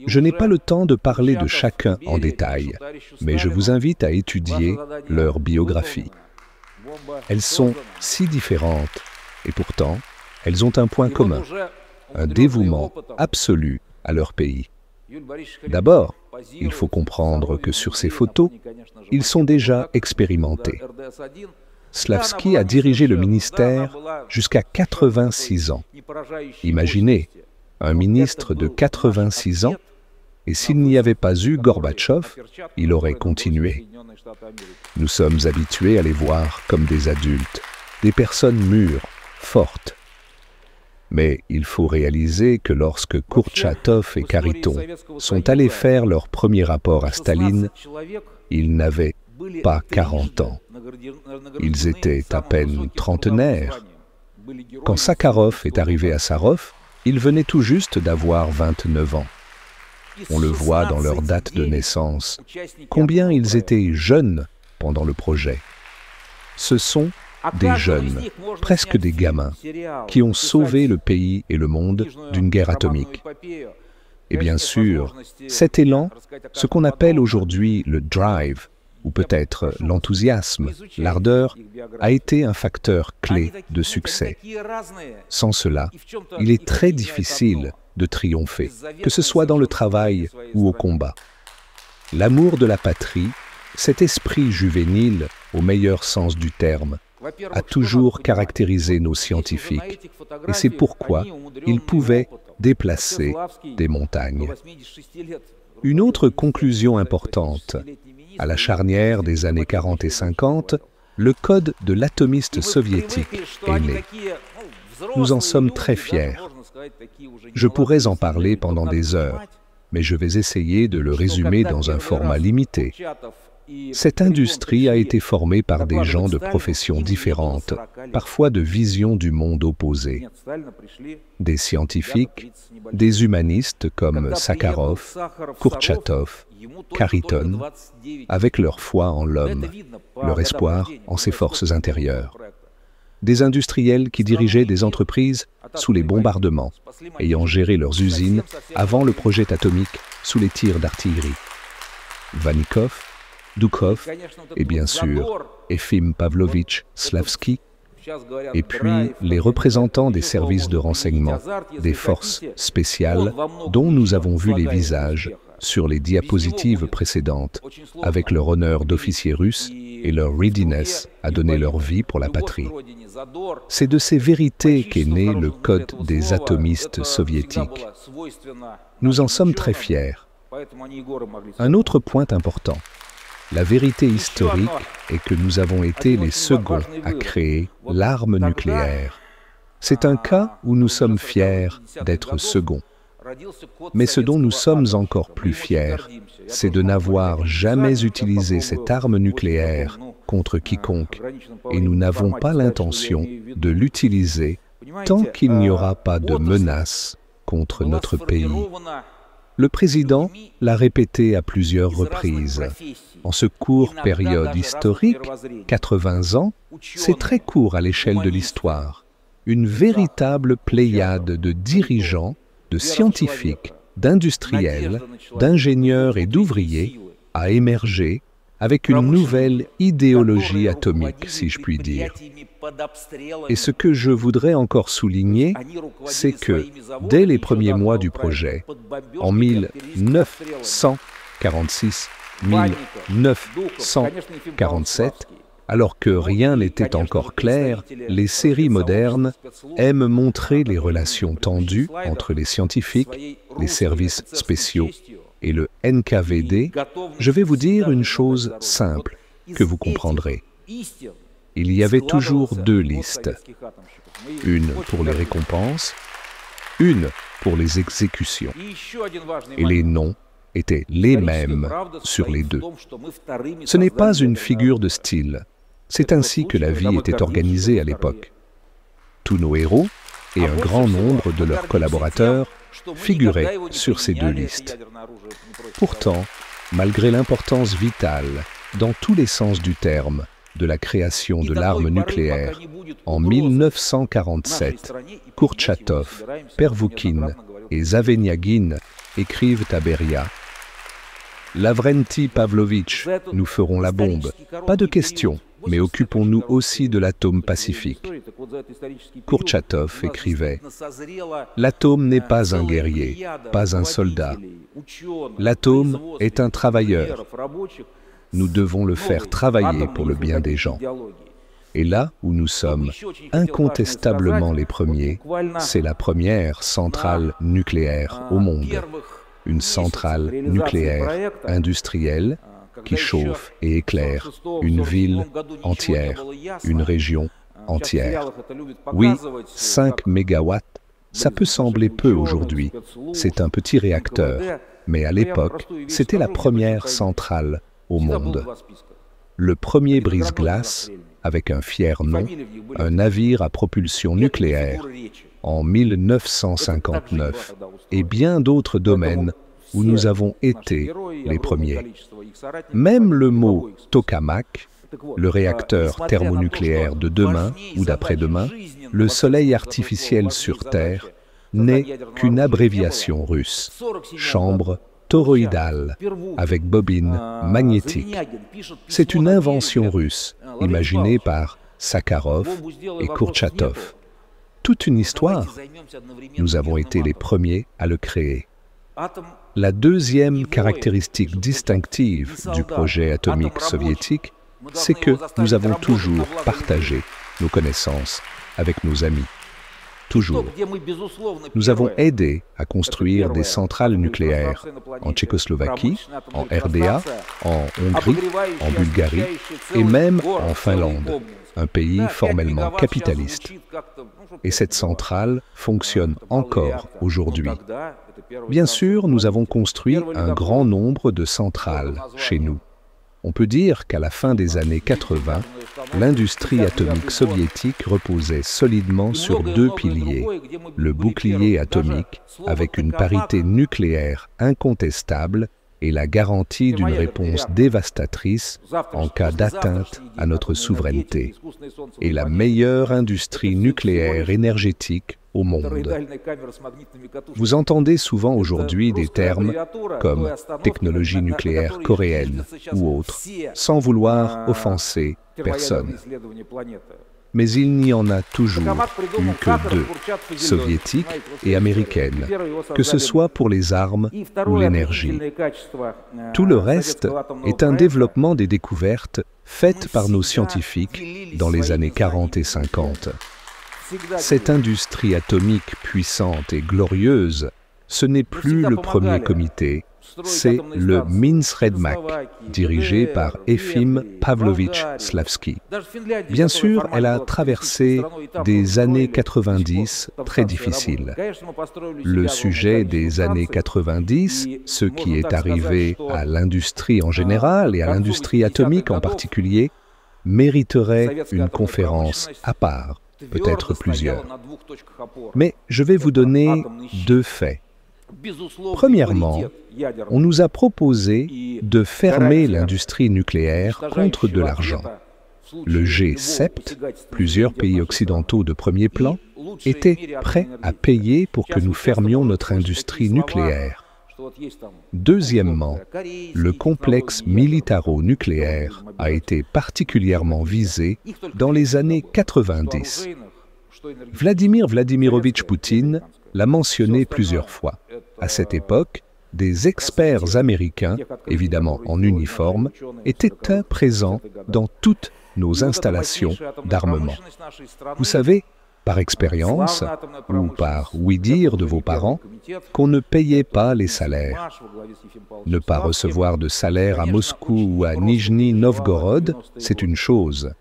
Je n'ai pas le temps de parler de chacun en détail, mais je vous invite à étudier leur biographie. Elles sont si différentes, et pourtant, elles ont un point commun, un dévouement absolu à leur pays. D'abord, il faut comprendre que sur ces photos, ils sont déjà expérimentés. Slavski a dirigé le ministère jusqu'à 86 ans. Imaginez, un ministre de 86 ans, et s'il n'y avait pas eu Gorbatchev, il aurait continué. Nous sommes habitués à les voir comme des adultes, des personnes mûres, fortes. Mais il faut réaliser que lorsque Kourtchatov et Khariton sont allés faire leur premier rapport à Staline, ils n'avaient pas 40 ans. Ils étaient à peine trentenaires. Quand Sakharov est arrivé à Sarov, il venait tout juste d'avoir 29 ans. On le voit dans leur date de naissance. Combien ils étaient jeunes pendant le projet. Ce sont des jeunes, presque des gamins, qui ont sauvé le pays et le monde d'une guerre atomique. Et bien sûr, cet élan, ce qu'on appelle aujourd'hui le drive, ou peut-être l'enthousiasme, l'ardeur, a été un facteur clé de succès. Sans cela, il est très difficile de triompher, que ce soit dans le travail ou au combat. L'amour de la patrie, cet esprit juvénile, au meilleur sens du terme, a toujours caractérisé nos scientifiques, et c'est pourquoi ils pouvaient déplacer des montagnes. Une autre conclusion importante, à la charnière des années 40 et 50, le code de l'atomiste soviétique est né. Nous en sommes très fiers. Je pourrais en parler pendant des heures, mais je vais essayer de le résumer dans un format limité. Cette industrie a été formée par des gens de professions différentes, parfois de visions du monde opposées. Des scientifiques, des humanistes comme Sakharov, Kourtchatov, Khariton, avec leur foi en l'homme, leur espoir en ses forces intérieures. Des industriels qui dirigeaient des entreprises sous les bombardements, ayant géré leurs usines avant le projet atomique sous les tirs d'artillerie. Vanikov, Doukhov et bien sûr Efim Pavlovitch Slavski, et puis les représentants des services de renseignement, des forces spéciales dont nous avons vu les visages sur les diapositives précédentes, avec leur honneur d'officiers russes et leur readiness à donner leur vie pour la patrie. C'est de ces vérités qu'est né le code des atomistes soviétiques. Nous en sommes très fiers. Un autre point important. La vérité historique est que nous avons été les seconds à créer l'arme nucléaire. C'est un cas où nous sommes fiers d'être seconds. Mais ce dont nous sommes encore plus fiers, c'est de n'avoir jamais utilisé cette arme nucléaire contre quiconque, et nous n'avons pas l'intention de l'utiliser tant qu'il n'y aura pas de menace contre notre pays. Le président l'a répété à plusieurs reprises. En ce court période historique, 80 ans, c'est très court à l'échelle de l'histoire. Une véritable pléiade de dirigeants, de scientifiques, d'industriels, d'ingénieurs et d'ouvriers a émergé avec une nouvelle idéologie atomique, si je puis dire. Et ce que je voudrais encore souligner, c'est que, dès les premiers mois du projet, en 1946, 1947, alors que rien n'était encore clair, les séries modernes aiment montrer les relations tendues entre les scientifiques, les services spéciaux et le NKVD. Je vais vous dire une chose simple que vous comprendrez. il y avait toujours deux listes. Une pour les récompenses, une pour les exécutions. Et les noms étaient les mêmes sur les deux. Ce n'est pas une figure de style. C'est ainsi que la vie était organisée à l'époque. Tous nos héros et un grand nombre de leurs collaborateurs figuraient sur ces deux listes. Pourtant, malgré l'importance vitale, dans tous les sens du terme, de la création de l'arme nucléaire, en 1947, Kourtchatov, Pervoukine et Zaveniagin écrivent à Beria « Lavrenti Pavlovitch, nous ferons la bombe. Pas de question, mais occupons-nous aussi de l'atome pacifique. » Kourtchatov écrivait « L'atome n'est pas un guerrier, pas un soldat. L'atome est un travailleur. Nous devons le faire travailler pour le bien des gens. » Et là où nous sommes incontestablement les premiers, c'est la première centrale nucléaire au monde. Une centrale nucléaire industrielle qui chauffe et éclaire une ville entière, une région entière. Oui, 5 mégawatts, ça peut sembler peu aujourd'hui. C'est un petit réacteur, mais à l'époque, c'était la première centrale au monde. Le premier brise-glace, avec un fier nom, un navire à propulsion nucléaire, en 1959, et bien d'autres domaines où nous avons été les premiers. Même le mot tokamak, le réacteur thermonucléaire de demain ou d'après-demain, le soleil artificiel sur Terre, n'est qu'une abréviation russe, chambre toroïdale, avec bobine magnétique. C'est une invention russe, imaginée par Sakharov et Kourtchatov. Toute une histoire. Nous avons été les premiers à le créer. La deuxième caractéristique distinctive du projet atomique soviétique, c'est que nous avons toujours partagé nos connaissances avec nos amis. Toujours. Nous avons aidé à construire des centrales nucléaires en Tchécoslovaquie, en RDA, en Hongrie, en Bulgarie et même en Finlande, un pays formellement capitaliste. Et cette centrale fonctionne encore aujourd'hui. Bien sûr, nous avons construit un grand nombre de centrales chez nous. On peut dire qu'à la fin des années 80, l'industrie atomique soviétique reposait solidement sur deux piliers. Le bouclier atomique, avec une parité nucléaire incontestable, et la garantie d'une réponse dévastatrice en cas d'atteinte à notre souveraineté, et la meilleure industrie nucléaire énergétique au monde. Vous entendez souvent aujourd'hui des termes comme technologie nucléaire coréenne ou autre, sans vouloir offenser personne. Mais il n'y en a toujours eu que deux, soviétiques et américaines, que ce soit pour les armes ou l'énergie. Tout le reste est un développement des découvertes faites par nos scientifiques dans les années 40 et 50. Cette industrie atomique puissante et glorieuse, ce n'est plus le premier comité, c'est le Minsk-Redmak, dirigé par Efim Pavlovitch Slavsky. Bien sûr, elle a traversé des années 90 très difficiles. Le sujet des années 90, ce qui est arrivé à l'industrie en général et à l'industrie atomique en particulier, mériterait une conférence à part, peut-être plusieurs. Mais je vais vous donner deux faits. Premièrement, on nous a proposé de fermer l'industrie nucléaire contre de l'argent. Le G7, plusieurs pays occidentaux de premier plan, étaient prêts à payer pour que nous fermions notre industrie nucléaire. Deuxièmement, le complexe militaro-nucléaire a été particulièrement visé dans les années 90. Vladimir Vladimirovitch Poutine l'a mentionné plusieurs fois. À cette époque, des experts américains, évidemment en uniforme, étaient présents dans toutes nos installations d'armement. Vous savez, par expérience ou par ouï-dire de vos parents, qu'on ne payait pas les salaires. Ne pas recevoir de salaire à Moscou ou à Nijni Novgorod, c'est une chose.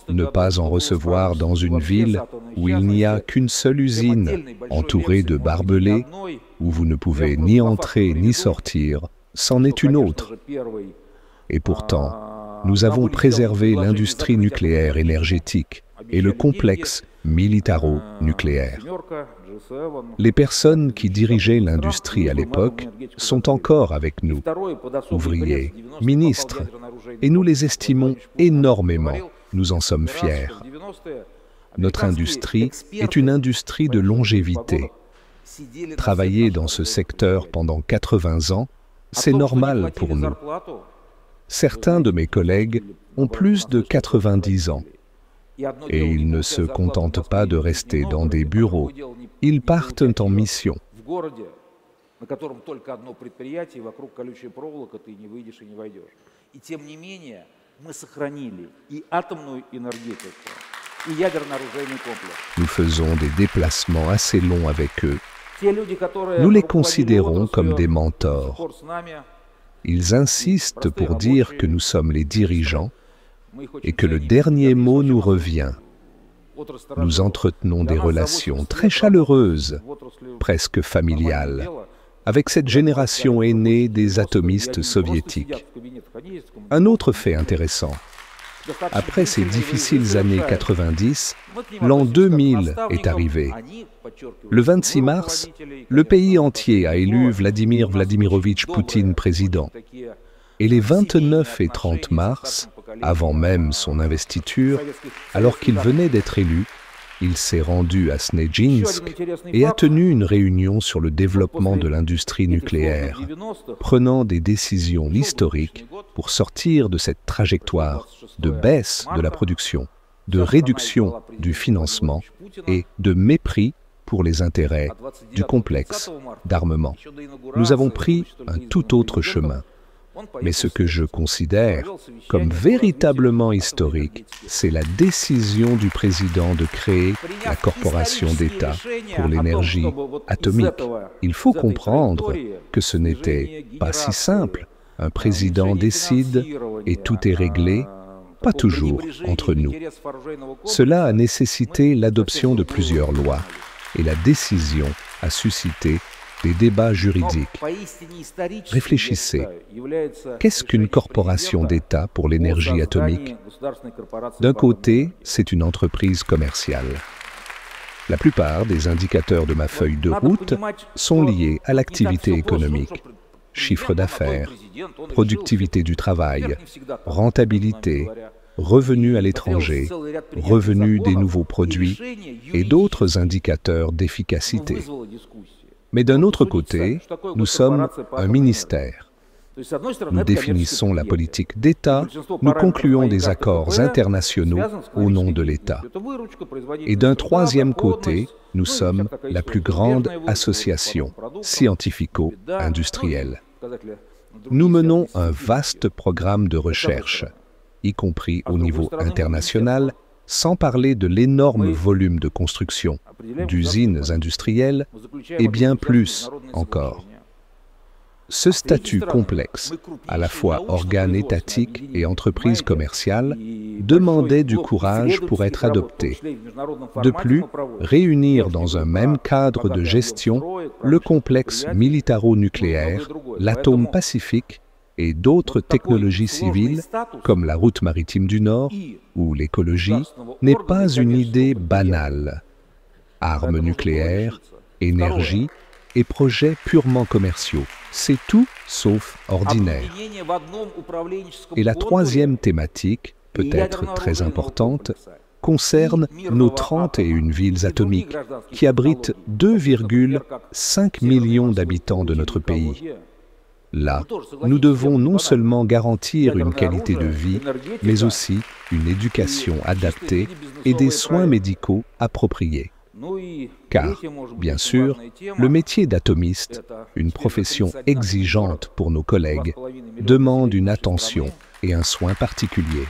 Ne pas en recevoir dans une ville où il n'y a qu'une seule usine, entourée de barbelés, où vous ne pouvez ni entrer ni sortir, c'en est une autre. Et pourtant, nous avons préservé l'industrie nucléaire énergétique et le complexe militaro-nucléaire. Les personnes qui dirigeaient l'industrie à l'époque sont encore avec nous, ouvriers, ministres, et nous les estimons énormément, nous en sommes fiers. Notre industrie est une industrie de longévité. Travailler dans ce secteur pendant 80 ans, c'est normal pour nous. Certains de mes collègues ont plus de 90 ans. Et ils ne se contentent pas de rester dans des bureaux, ils partent en mission. Nous faisons des déplacements assez longs avec eux. Nous les considérons comme des mentors. Ils insistent pour dire que nous sommes les dirigeants et que le dernier mot nous revient. Nous entretenons des relations très chaleureuses, presque familiales, avec cette génération aînée des atomistes soviétiques. Un autre fait intéressant. Après ces difficiles années 90, l'an 2000 est arrivé. Le 26 mars, le pays entier a élu Vladimir Vladimirovitch Poutine président. Et les 29 et 30 mars, avant même son investiture, alors qu'il venait d'être élu, il s'est rendu à Snejinsk et a tenu une réunion sur le développement de l'industrie nucléaire, prenant des décisions historiques pour sortir de cette trajectoire de baisse de la production, de réduction du financement et de mépris pour les intérêts du complexe d'armement. Nous avons pris un tout autre chemin. Mais ce que je considère comme véritablement historique, c'est la décision du président de créer la corporation d'État pour l'énergie atomique. Il faut comprendre que ce n'était pas si simple. Un président décide et tout est réglé, pas toujours entre nous. Cela a nécessité l'adoption de plusieurs lois et la décision a suscité des débats juridiques. Réfléchissez, qu'est-ce qu'une corporation d'État pour l'énergie atomique? D'un côté, c'est une entreprise commerciale. La plupart des indicateurs de ma feuille de route sont liés à l'activité économique. Chiffre d'affaires, productivité du travail, rentabilité, revenus à l'étranger, revenus des nouveaux produits et d'autres indicateurs d'efficacité. Mais d'un autre côté, nous sommes un ministère. Nous définissons la politique d'État, nous concluons des accords internationaux au nom de l'État. Et d'un troisième côté, nous sommes la plus grande association scientifico-industrielle. Nous menons un vaste programme de recherche, y compris au niveau international, sans parler de l'énorme volume de construction, d'usines industrielles et bien plus encore. Ce statut complexe, à la fois organe étatique et entreprise commerciale, demandait du courage pour être adopté. De plus, réunir dans un même cadre de gestion le complexe militaro-nucléaire, l'atome pacifique et d'autres technologies civiles, comme la route maritime du Nord ou l'écologie, n'est pas une idée banale. Armes nucléaires, énergie et projets purement commerciaux, c'est tout sauf ordinaire. Et la troisième thématique, peut-être très importante, concerne nos 31 villes atomiques, qui abritent 2,5 millions d'habitants de notre pays. Là, nous devons non seulement garantir une qualité de vie, mais aussi une éducation adaptée et des soins médicaux appropriés. Car, bien sûr, le métier d'atomiste, une profession exigeante pour nos collègues, demande une attention et un soin particulier.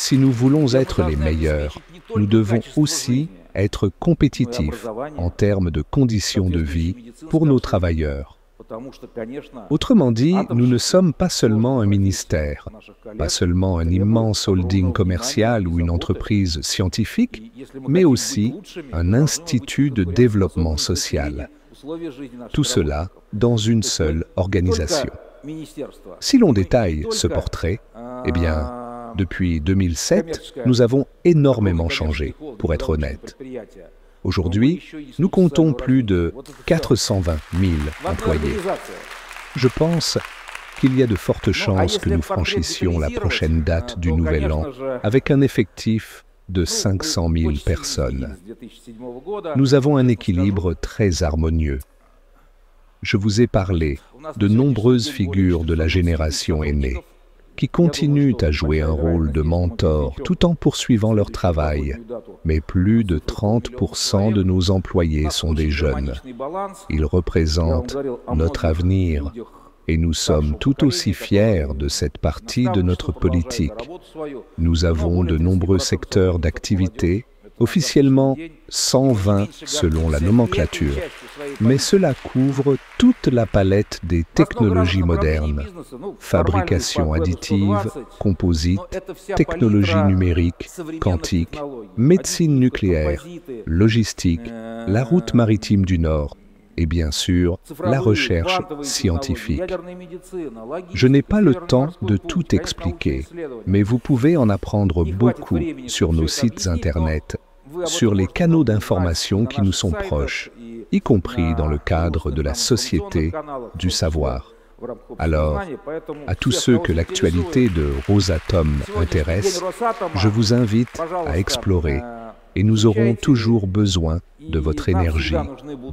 Si nous voulons être les meilleurs, nous devons aussi être compétitifs en termes de conditions de vie pour nos travailleurs. Autrement dit, nous ne sommes pas seulement un ministère, pas seulement un immense holding commercial ou une entreprise scientifique, mais aussi un institut de développement social. Tout cela dans une seule organisation. Si l'on détaille ce portrait, eh bien, depuis 2007, nous avons énormément changé, pour être honnête. Aujourd'hui, nous comptons plus de 420 000 employés. Je pense qu'il y a de fortes chances que nous franchissions la prochaine date du Nouvel An avec un effectif de 500 000 personnes. Nous avons un équilibre très harmonieux. Je vous ai parlé de nombreuses figures de la génération aînée qui continuent à jouer un rôle de mentor tout en poursuivant leur travail. Mais plus de 30% de nos employés sont des jeunes. Ils représentent notre avenir et nous sommes tout aussi fiers de cette partie de notre politique. Nous avons de nombreux secteurs d'activité, officiellement 120 selon la nomenclature, mais cela couvre toute la palette des technologies modernes, fabrication additive, composite, technologie numérique, quantique, médecine nucléaire, logistique, la route maritime du Nord et bien sûr la recherche scientifique. Je n'ai pas le temps de tout expliquer, mais vous pouvez en apprendre beaucoup sur nos sites internet, sur les canaux d'information qui nous sont proches, y compris dans le cadre de la Société du Savoir. Alors, à tous ceux que l'actualité de Rosatom intéresse, je vous invite à explorer et nous aurons toujours besoin de votre énergie,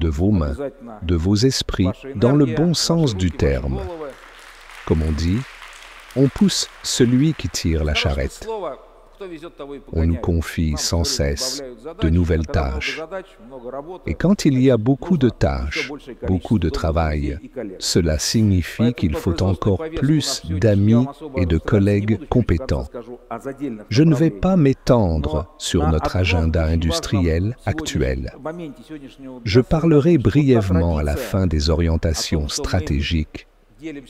de vos mains, de vos esprits, dans le bon sens du terme. Comme on dit, on pousse celui qui tire la charrette. On nous confie sans cesse de nouvelles tâches. Et quand il y a beaucoup de tâches, beaucoup de travail, cela signifie qu'il faut encore plus d'amis et de collègues compétents. Je ne vais pas m'étendre sur notre agenda industriel actuel. Je parlerai brièvement à la fin des orientations stratégiques,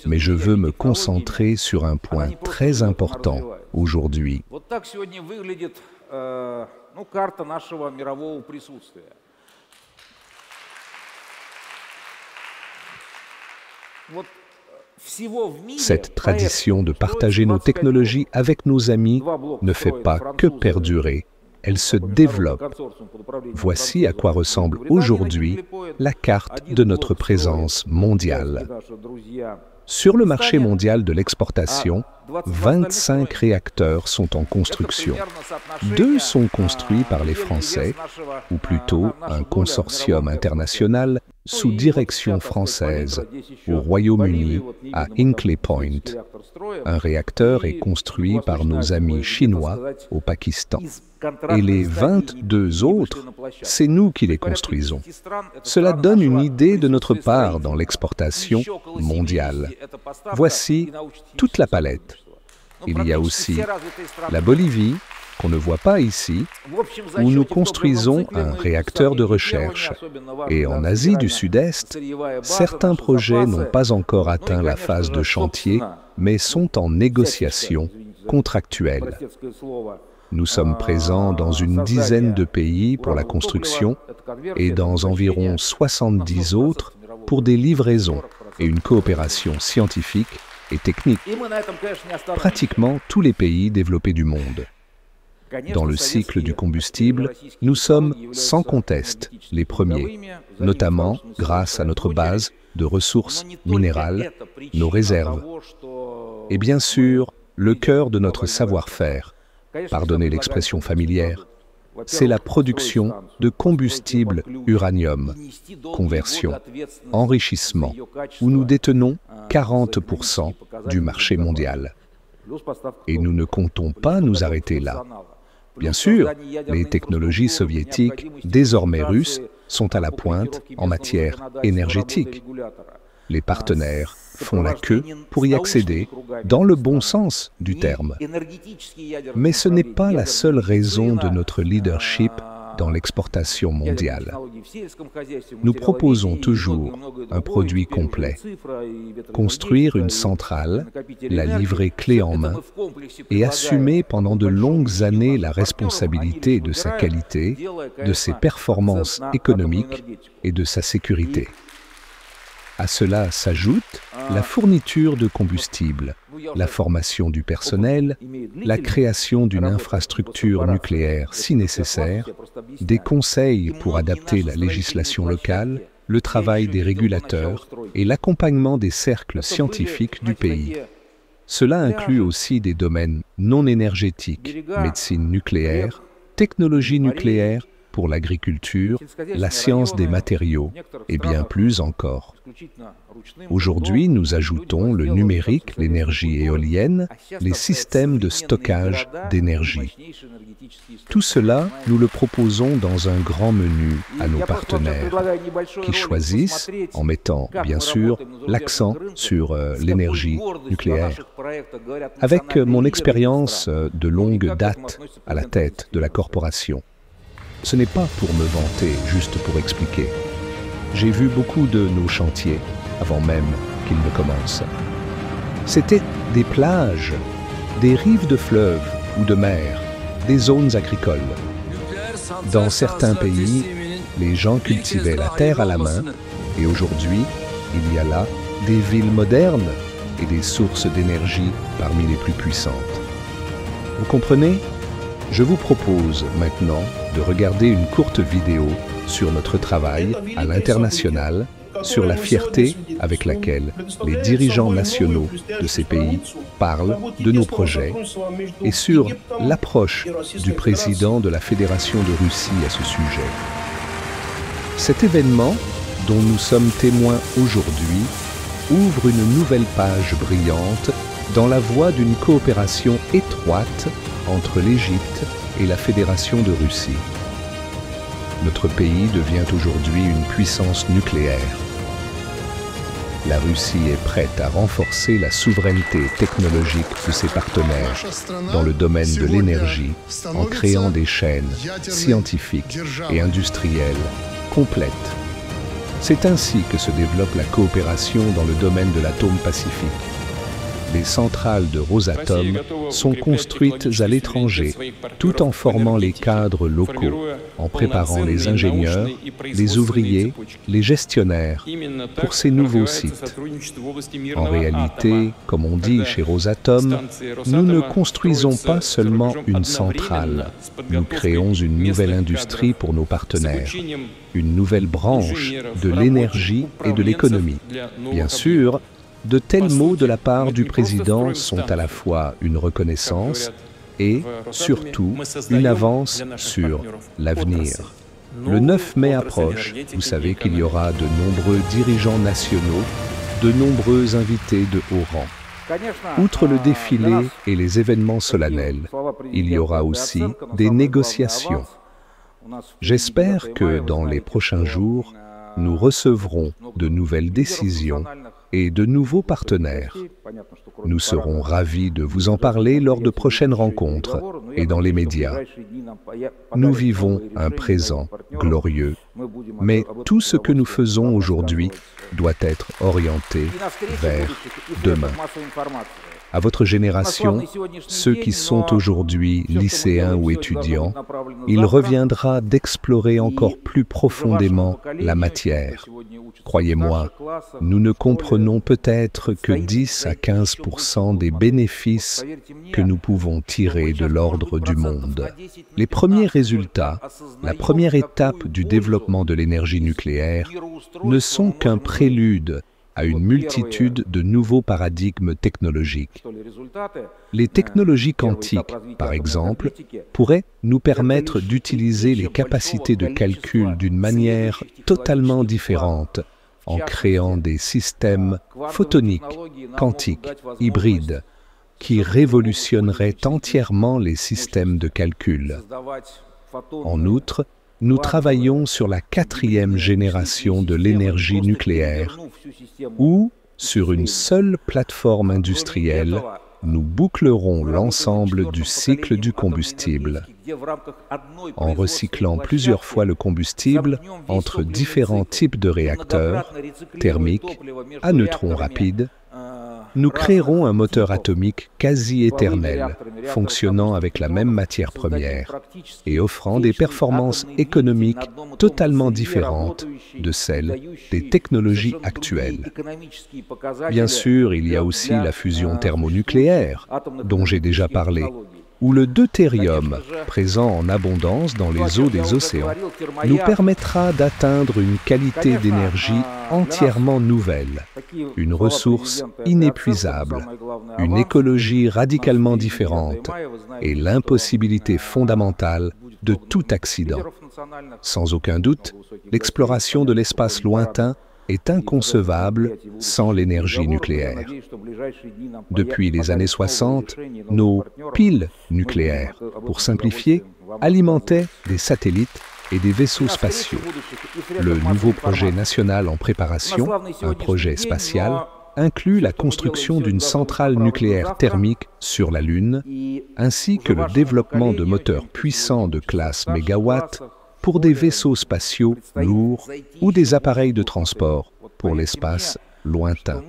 mais je veux me concentrer sur un point très important aujourd'hui. Cette tradition de partager nos technologies avec nos amis ne fait pas que perdurer, elle se développe. Voici à quoi ressemble aujourd'hui la carte de notre présence mondiale. Sur le marché mondial de l'exportation, 25 réacteurs sont en construction. 2 sont construits par les Français, ou plutôt un consortium international sous direction française au Royaume-Uni, à Hinkley Point. Un réacteur est construit par nos amis chinois au Pakistan. Et les 22 autres, c'est nous qui les construisons. Cela donne une idée de notre part dans l'exportation mondiale. Voici toute la palette. Il y a aussi la Bolivie, qu'on ne voit pas ici, où nous construisons un réacteur de recherche. Et en Asie du Sud-Est, certains projets n'ont pas encore atteint la phase de chantier, mais sont en négociation contractuelle. Nous sommes présents dans une dizaine de pays pour la construction et dans environ 70 autres pour des livraisons et une coopération scientifique et technique. Pratiquement tous les pays développés du monde. Dans le cycle du combustible, nous sommes sans conteste les premiers, notamment grâce à notre base de ressources minérales, nos réserves. Et bien sûr, le cœur de notre savoir-faire, pardonnez l'expression familière, c'est la production de combustible uranium, conversion, enrichissement, où nous détenons 40% du marché mondial. Et nous ne comptons pas nous arrêter là. Bien sûr, les technologies soviétiques, désormais russes, sont à la pointe en matière énergétique. Les partenaires font la queue pour y accéder, dans le bon sens du terme. Mais ce n'est pas la seule raison de notre leadership dans l'exportation mondiale. Nous proposons toujours un produit complet. Construire une centrale, la livrer clé en main et assumer pendant de longues années la responsabilité de sa qualité, de ses performances économiques et de sa sécurité. À cela s'ajoute la fourniture de combustible, la formation du personnel, la création d'une infrastructure nucléaire si nécessaire, des conseils pour adapter la législation locale, le travail des régulateurs et l'accompagnement des cercles scientifiques du pays. Cela inclut aussi des domaines non énergétiques, médecine nucléaire, technologie nucléaire, pour l'agriculture, la science des matériaux et bien plus encore. Aujourd'hui, nous ajoutons le numérique, l'énergie éolienne, les systèmes de stockage d'énergie. Tout cela, nous le proposons dans un grand menu à nos partenaires qui choisissent, en mettant bien sûr l'accent sur l'énergie nucléaire. Avec mon expérience de longue date à la tête de la corporation, ce n'est pas pour me vanter, juste pour expliquer. J'ai vu beaucoup de nos chantiers avant même qu'ils ne commencent. C'étaient des plages, des rives de fleuves ou de mer, des zones agricoles. Dans certains pays, les gens cultivaient la terre à la main et aujourd'hui, il y a là des villes modernes et des sources d'énergie parmi les plus puissantes. Vous comprenez ? Je vous propose maintenant de regarder une courte vidéo sur notre travail à l'international, sur la fierté avec laquelle les dirigeants nationaux de ces pays parlent de nos projets et sur l'approche du président de la Fédération de Russie à ce sujet. Cet événement, dont nous sommes témoins aujourd'hui, ouvre une nouvelle page brillante dans la voie d'une coopération étroite entre l'Égypte et la Fédération de Russie. Notre pays devient aujourd'hui une puissance nucléaire. La Russie est prête à renforcer la souveraineté technologique de ses partenaires dans le domaine de l'énergie en créant des chaînes scientifiques et industrielles complètes. C'est ainsi que se développe la coopération dans le domaine de l'atome pacifique. Les centrales de Rosatom sont construites à l'étranger, tout en formant les cadres locaux, en préparant les ingénieurs, les ouvriers, les gestionnaires pour ces nouveaux sites. En réalité, comme on dit chez Rosatom, nous ne construisons pas seulement une centrale, nous créons une nouvelle industrie pour nos partenaires, une nouvelle branche de l'énergie et de l'économie. Bien sûr, de tels mots de la part du président sont à la fois une reconnaissance et, surtout, une avance sur l'avenir. Le 9 mai approche, vous savez qu'il y aura de nombreux dirigeants nationaux, de nombreux invités de haut rang. Outre le défilé et les événements solennels, il y aura aussi des négociations. J'espère que dans les prochains jours, nous recevrons de nouvelles décisions et de nouveaux partenaires. Nous serons ravis de vous en parler lors de prochaines rencontres et dans les médias. Nous vivons un présent glorieux, mais tout ce que nous faisons aujourd'hui doit être orienté vers demain. À votre génération, ceux qui sont aujourd'hui lycéens ou étudiants, il reviendra d'explorer encore plus profondément la matière. Croyez-moi, nous ne comprenons peut-être que 10 à 15% des bénéfices que nous pouvons tirer de l'ordre du monde. Les premiers résultats, la première étape du développement de l'énergie nucléaire, ne sont qu'un prélude à une multitude de nouveaux paradigmes technologiques. Les technologies quantiques, par exemple, pourraient nous permettre d'utiliser les capacités de calcul d'une manière totalement différente, en créant des systèmes photoniques, quantiques, hybrides, qui révolutionneraient entièrement les systèmes de calcul. En outre, nous travaillons sur la 4e génération de l'énergie nucléaire, où sur une seule plateforme industrielle, nous bouclerons l'ensemble du cycle du combustible. En recyclant plusieurs fois le combustible entre différents types de réacteurs, thermiques, à neutrons rapides, nous créerons un moteur atomique quasi éternel, fonctionnant avec la même matière première et offrant des performances économiques totalement différentes de celles des technologies actuelles. Bien sûr, il y a aussi la fusion thermonucléaire, dont j'ai déjà parlé, où le deutérium, présent en abondance dans les eaux des océans, nous permettra d'atteindre une qualité d'énergie entièrement nouvelle, une ressource inépuisable, une écologie radicalement différente et l'impossibilité fondamentale de tout accident. Sans aucun doute, l'exploration de l'espace lointain est inconcevable sans l'énergie nucléaire. Depuis les années 60, nos piles nucléaires, pour simplifier, alimentaient des satellites et des vaisseaux spatiaux. Le nouveau projet national en préparation, un projet spatial, inclut la construction d'une centrale nucléaire thermique sur la Lune, ainsi que le développement de moteurs puissants de classe mégawatt pour des vaisseaux spatiaux lourds ou des appareils de transport pour l'espace lointain.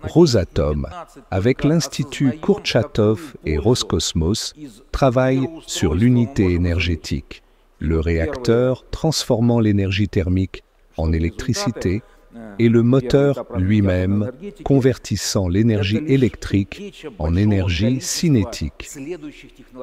Rosatom, avec l'Institut Kourtchatov et Roscosmos, travaille sur l'unité énergétique, le réacteur transformant l'énergie thermique en électricité et le moteur lui-même convertissant l'énergie électrique en énergie cinétique.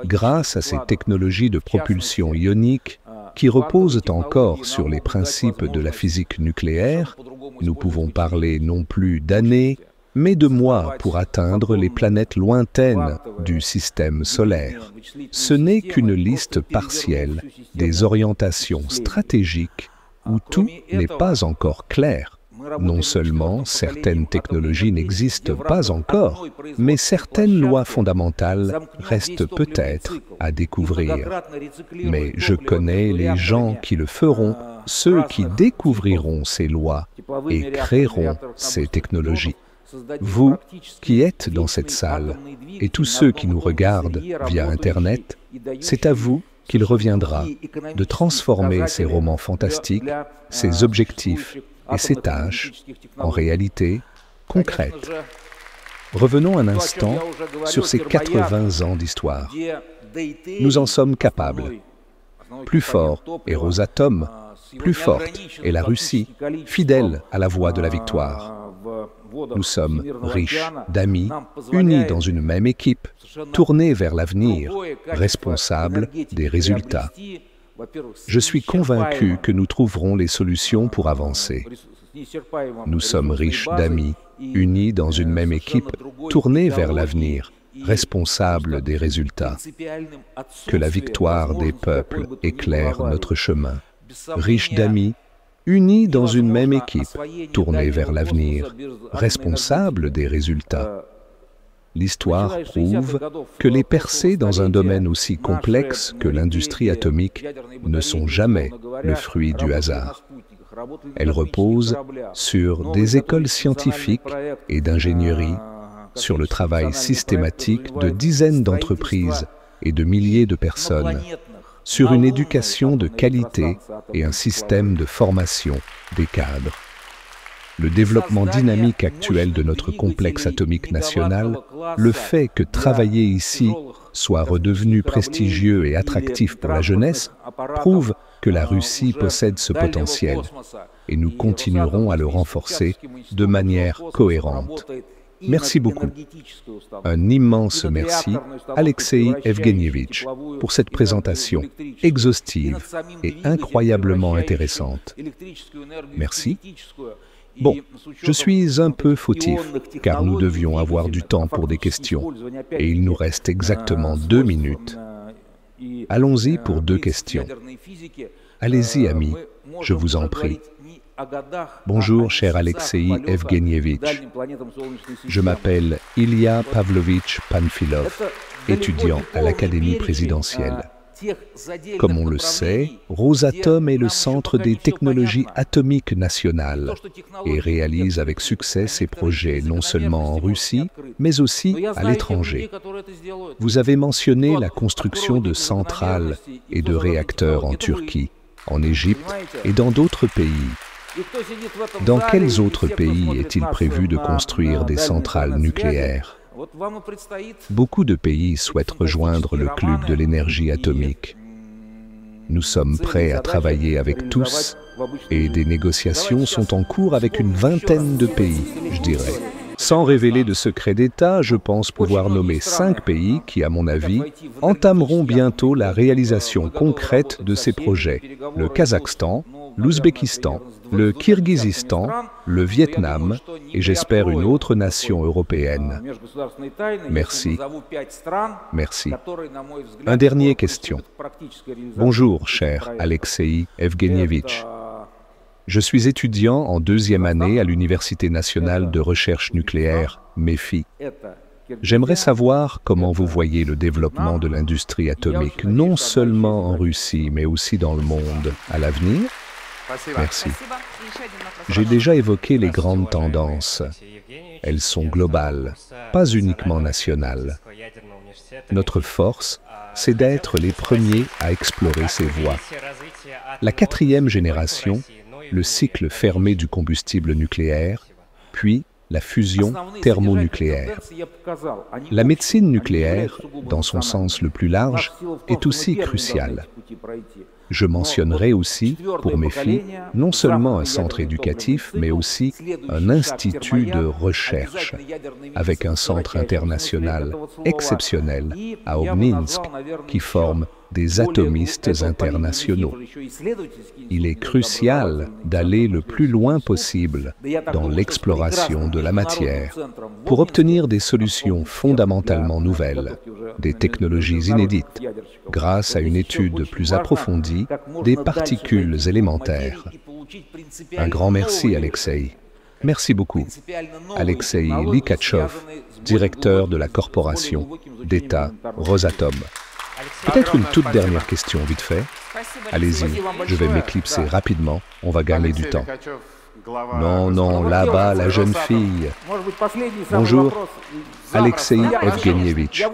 Grâce à ces technologies de propulsion ionique qui reposent encore sur les principes de la physique nucléaire, nous pouvons parler non plus d'années, mais de mois pour atteindre les planètes lointaines du système solaire. Ce n'est qu'une liste partielle des orientations stratégiques où tout n'est pas encore clair. Non seulement certaines technologies n'existent pas encore, mais certaines lois fondamentales restent peut-être à découvrir. Mais je connais les gens qui le feront, ceux qui découvriront ces lois et créeront ces technologies. Vous qui êtes dans cette salle et tous ceux qui nous regardent via Internet, c'est à vous qu'il reviendra de transformer ces romans fantastiques, ces objectifs et ces tâches en réalité concrètes. Revenons un instant sur ces 80 ans d'histoire. Nous en sommes capables. Plus fort est Rosatom, plus forte est la Russie, fidèle à la voie de la victoire. Nous sommes riches d'amis, unis dans une même équipe, tournés vers l'avenir, responsables des résultats. Je suis convaincu que nous trouverons les solutions pour avancer. Nous sommes riches d'amis, unis dans une même équipe, tournés vers l'avenir, responsables des résultats. Que la victoire des peuples éclaire notre chemin. Riches d'amis, unis dans une même équipe, tournés vers l'avenir, responsables des résultats. L'histoire prouve que les percées dans un domaine aussi complexe que l'industrie atomique ne sont jamais le fruit du hasard. Elles reposent sur des écoles scientifiques et d'ingénierie, sur le travail systématique de dizaines d'entreprises et de milliers de personnes, sur une éducation de qualité et un système de formation des cadres. Le développement dynamique actuel de notre complexe atomique national, le fait que travailler ici soit redevenu prestigieux et attractif pour la jeunesse, prouve que la Russie possède ce potentiel et nous continuerons à le renforcer de manière cohérente. Merci beaucoup. Un immense merci, Alexei Evgenievitch, pour cette présentation exhaustive et incroyablement intéressante. Merci. Bon, je suis un peu fautif, car nous devions avoir du temps pour des questions, et il nous reste exactement 2 minutes. Allons-y pour 2 questions. Allez-y, amis, je vous en prie. Bonjour, cher Alexei Evgenievitch. Je m'appelle Ilya Pavlovitch Panfilov, étudiant à l'Académie présidentielle. Comme on le sait, Rosatom est le centre des technologies atomiques nationales et réalise avec succès ses projets non seulement en Russie, mais aussi à l'étranger. Vous avez mentionné la construction de centrales et de réacteurs en Turquie, en Égypte et dans d'autres pays. Dans quels autres pays est-il prévu de construire des centrales nucléaires? Beaucoup de pays souhaitent rejoindre le club de l'énergie atomique. Nous sommes prêts à travailler avec tous et des négociations sont en cours avec une vingtaine de pays, je dirais. Sans révéler de secret d'État, je pense pouvoir nommer 5 pays qui, à mon avis, entameront bientôt la réalisation concrète de ces projets. Le Kazakhstan, l'Ouzbékistan, le Kirghizistan, le Vietnam et j'espère une autre nation européenne. Merci. Merci. Une dernière question. Bonjour, cher Alexei Evgenievitch. Je suis étudiant en 2e année à l'Université nationale de recherche nucléaire, MEPHI. J'aimerais savoir comment vous voyez le développement de l'industrie atomique, non seulement en Russie, mais aussi dans le monde, à l'avenir. Merci. J'ai déjà évoqué les grandes tendances. Elles sont globales, pas uniquement nationales. Notre force, c'est d'être les premiers à explorer ces voies. La 4e génération, le cycle fermé du combustible nucléaire, puis la fusion thermonucléaire. La médecine nucléaire, dans son sens le plus large, est aussi cruciale. Je mentionnerai aussi, pour MEPHI, non seulement un centre éducatif, mais aussi un institut de recherche, avec un centre international exceptionnel à Obninsk, qui forme des atomistes internationaux. Il est crucial d'aller le plus loin possible dans l'exploration de la matière pour obtenir des solutions fondamentalement nouvelles, des technologies inédites, grâce à une étude plus approfondie des particules élémentaires. Un grand merci, Alexei. Merci beaucoup. Alexei Likhatchov, directeur de la corporation d'État Rosatom. Peut-être une toute dernière question, vite fait. Allez-y, je vais m'éclipser rapidement, on va gagner du temps. Non, non, là-bas, la jeune fille. Bonjour, Alexei Evgenievitch.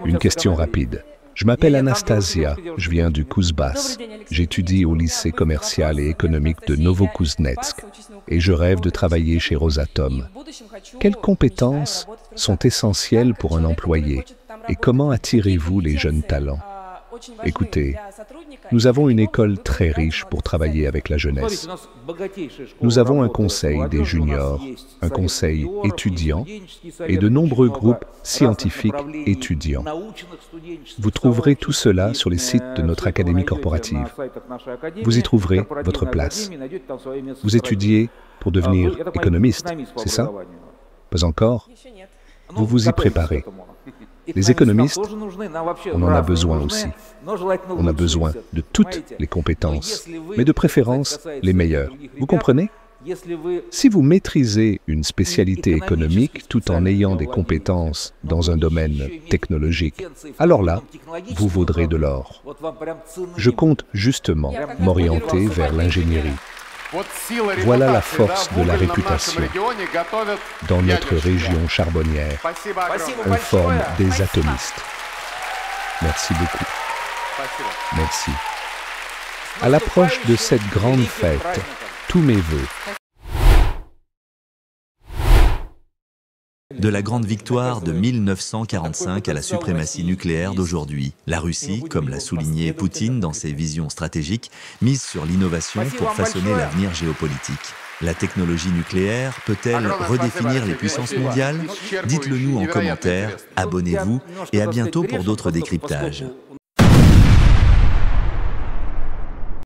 Une question rapide. Je m'appelle Anastasia, je viens du Kouzbas. J'étudie au lycée commercial et économique de Novokuznetsk et je rêve de travailler chez Rosatom. Quelles compétences sont essentielles pour un employé et comment attirez-vous les jeunes talents? Écoutez, nous avons une école très riche pour travailler avec la jeunesse. Nous avons un conseil des juniors, un conseil étudiant et de nombreux groupes scientifiques étudiants. Vous trouverez tout cela sur les sites de notre académie corporative. Vous y trouverez votre place. Vous étudiez pour devenir économiste, c'est ça? Pas encore? Vous vous y préparez. Les économistes, on en a besoin aussi. On a besoin de toutes les compétences, mais de préférence les meilleures. Vous comprenez? Si vous maîtrisez une spécialité économique tout en ayant des compétences dans un domaine technologique, alors là, vous vaudrez de l'or. Je compte justement m'orienter vers l'ingénierie. Voilà la force de la réputation. Dans notre région charbonnière, on forme des atomistes. Merci beaucoup. Merci. À l'approche de cette grande fête, tous mes vœux. De la grande victoire de 1945 à la suprématie nucléaire d'aujourd'hui, la Russie, comme l'a souligné Poutine dans ses visions stratégiques, mise sur l'innovation pour façonner l'avenir géopolitique. La technologie nucléaire peut-elle redéfinir les puissances mondiales? Dites-le nous en commentaire, abonnez-vous et à bientôt pour d'autres décryptages.